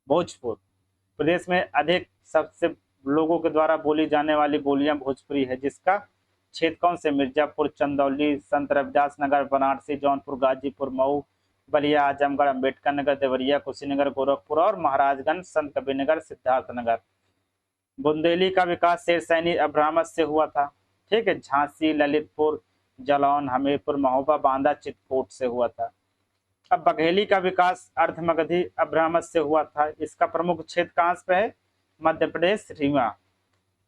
भोजपुर। प्रदेश में अधिक सबसे लोगों के द्वारा बोली जाने वाली बोलियां भोजपुरी है, जिसका क्षेत्र कौन से? मिर्जापुर, चंदौली, संत रविदास नगर, बनारसी, जौनपुर, गाजीपुर, मऊ, बलिया, आजमगढ़, अम्बेडकर नगर, देवरिया, कुशीनगर, गोरखपुर और महाराजगंज, संत कबीरनगर, सिद्धार्थनगर। बुंदेली का विकास शेरसैनी अब्राहमत से हुआ था। ठीक है, झांसी, ललितपुर, जालौन, हमीरपुर, महोबा, बांदा, चित्रकूट से हुआ था। अब बघेली का विकास अर्धमगधी अब्राहमत से हुआ था। इसका प्रमुख क्षेत्र कहाँ पे है? मध्य प्रदेश, रीवा।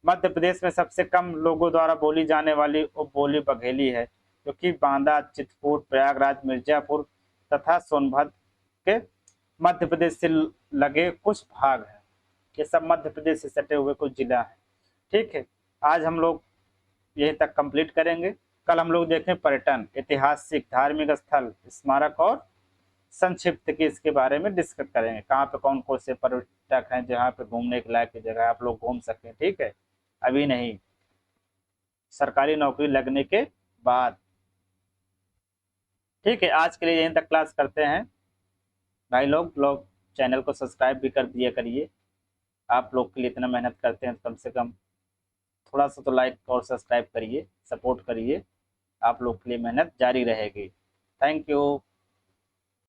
मध्य प्रदेश में सबसे कम लोगों द्वारा बोली जाने वाली उपबोली बघेली है, क्योंकि बांदा, चित्रकूट, प्रयागराज, मिर्जापुर तथा सोनभद्र के मध्य प्रदेश से लगे कुछ भाग हैं। ये सब मध्य प्रदेश से सटे हुए कुछ जिला हैं। ठीक है, आज हम लोग यहीं तक कंप्लीट करेंगे। कल हम लोग देखें पर्यटन, ऐतिहासिक, धार्मिक स्थल, स्मारक और संक्षिप्त की इसके बारे में डिस्कस करेंगे। कहाँ पे कौन कौन से पर्यटक हैं जहाँ पे घूमने के लायक जगह आप लोग घूम सकें। ठीक है, अभी नहीं, सरकारी नौकरी लगने के बाद। ठीक है, आज के लिए यहीं तक क्लास करते हैं। भाई लोग चैनल को सब्सक्राइब भी कर दिया करिए। आप लोग के लिए इतना मेहनत करते हैं तो कम से कम थोड़ा सा तो लाइक और सब्सक्राइब करिए, सपोर्ट करिए। आप लोग के लिए मेहनत जारी रहेगी। Thank you.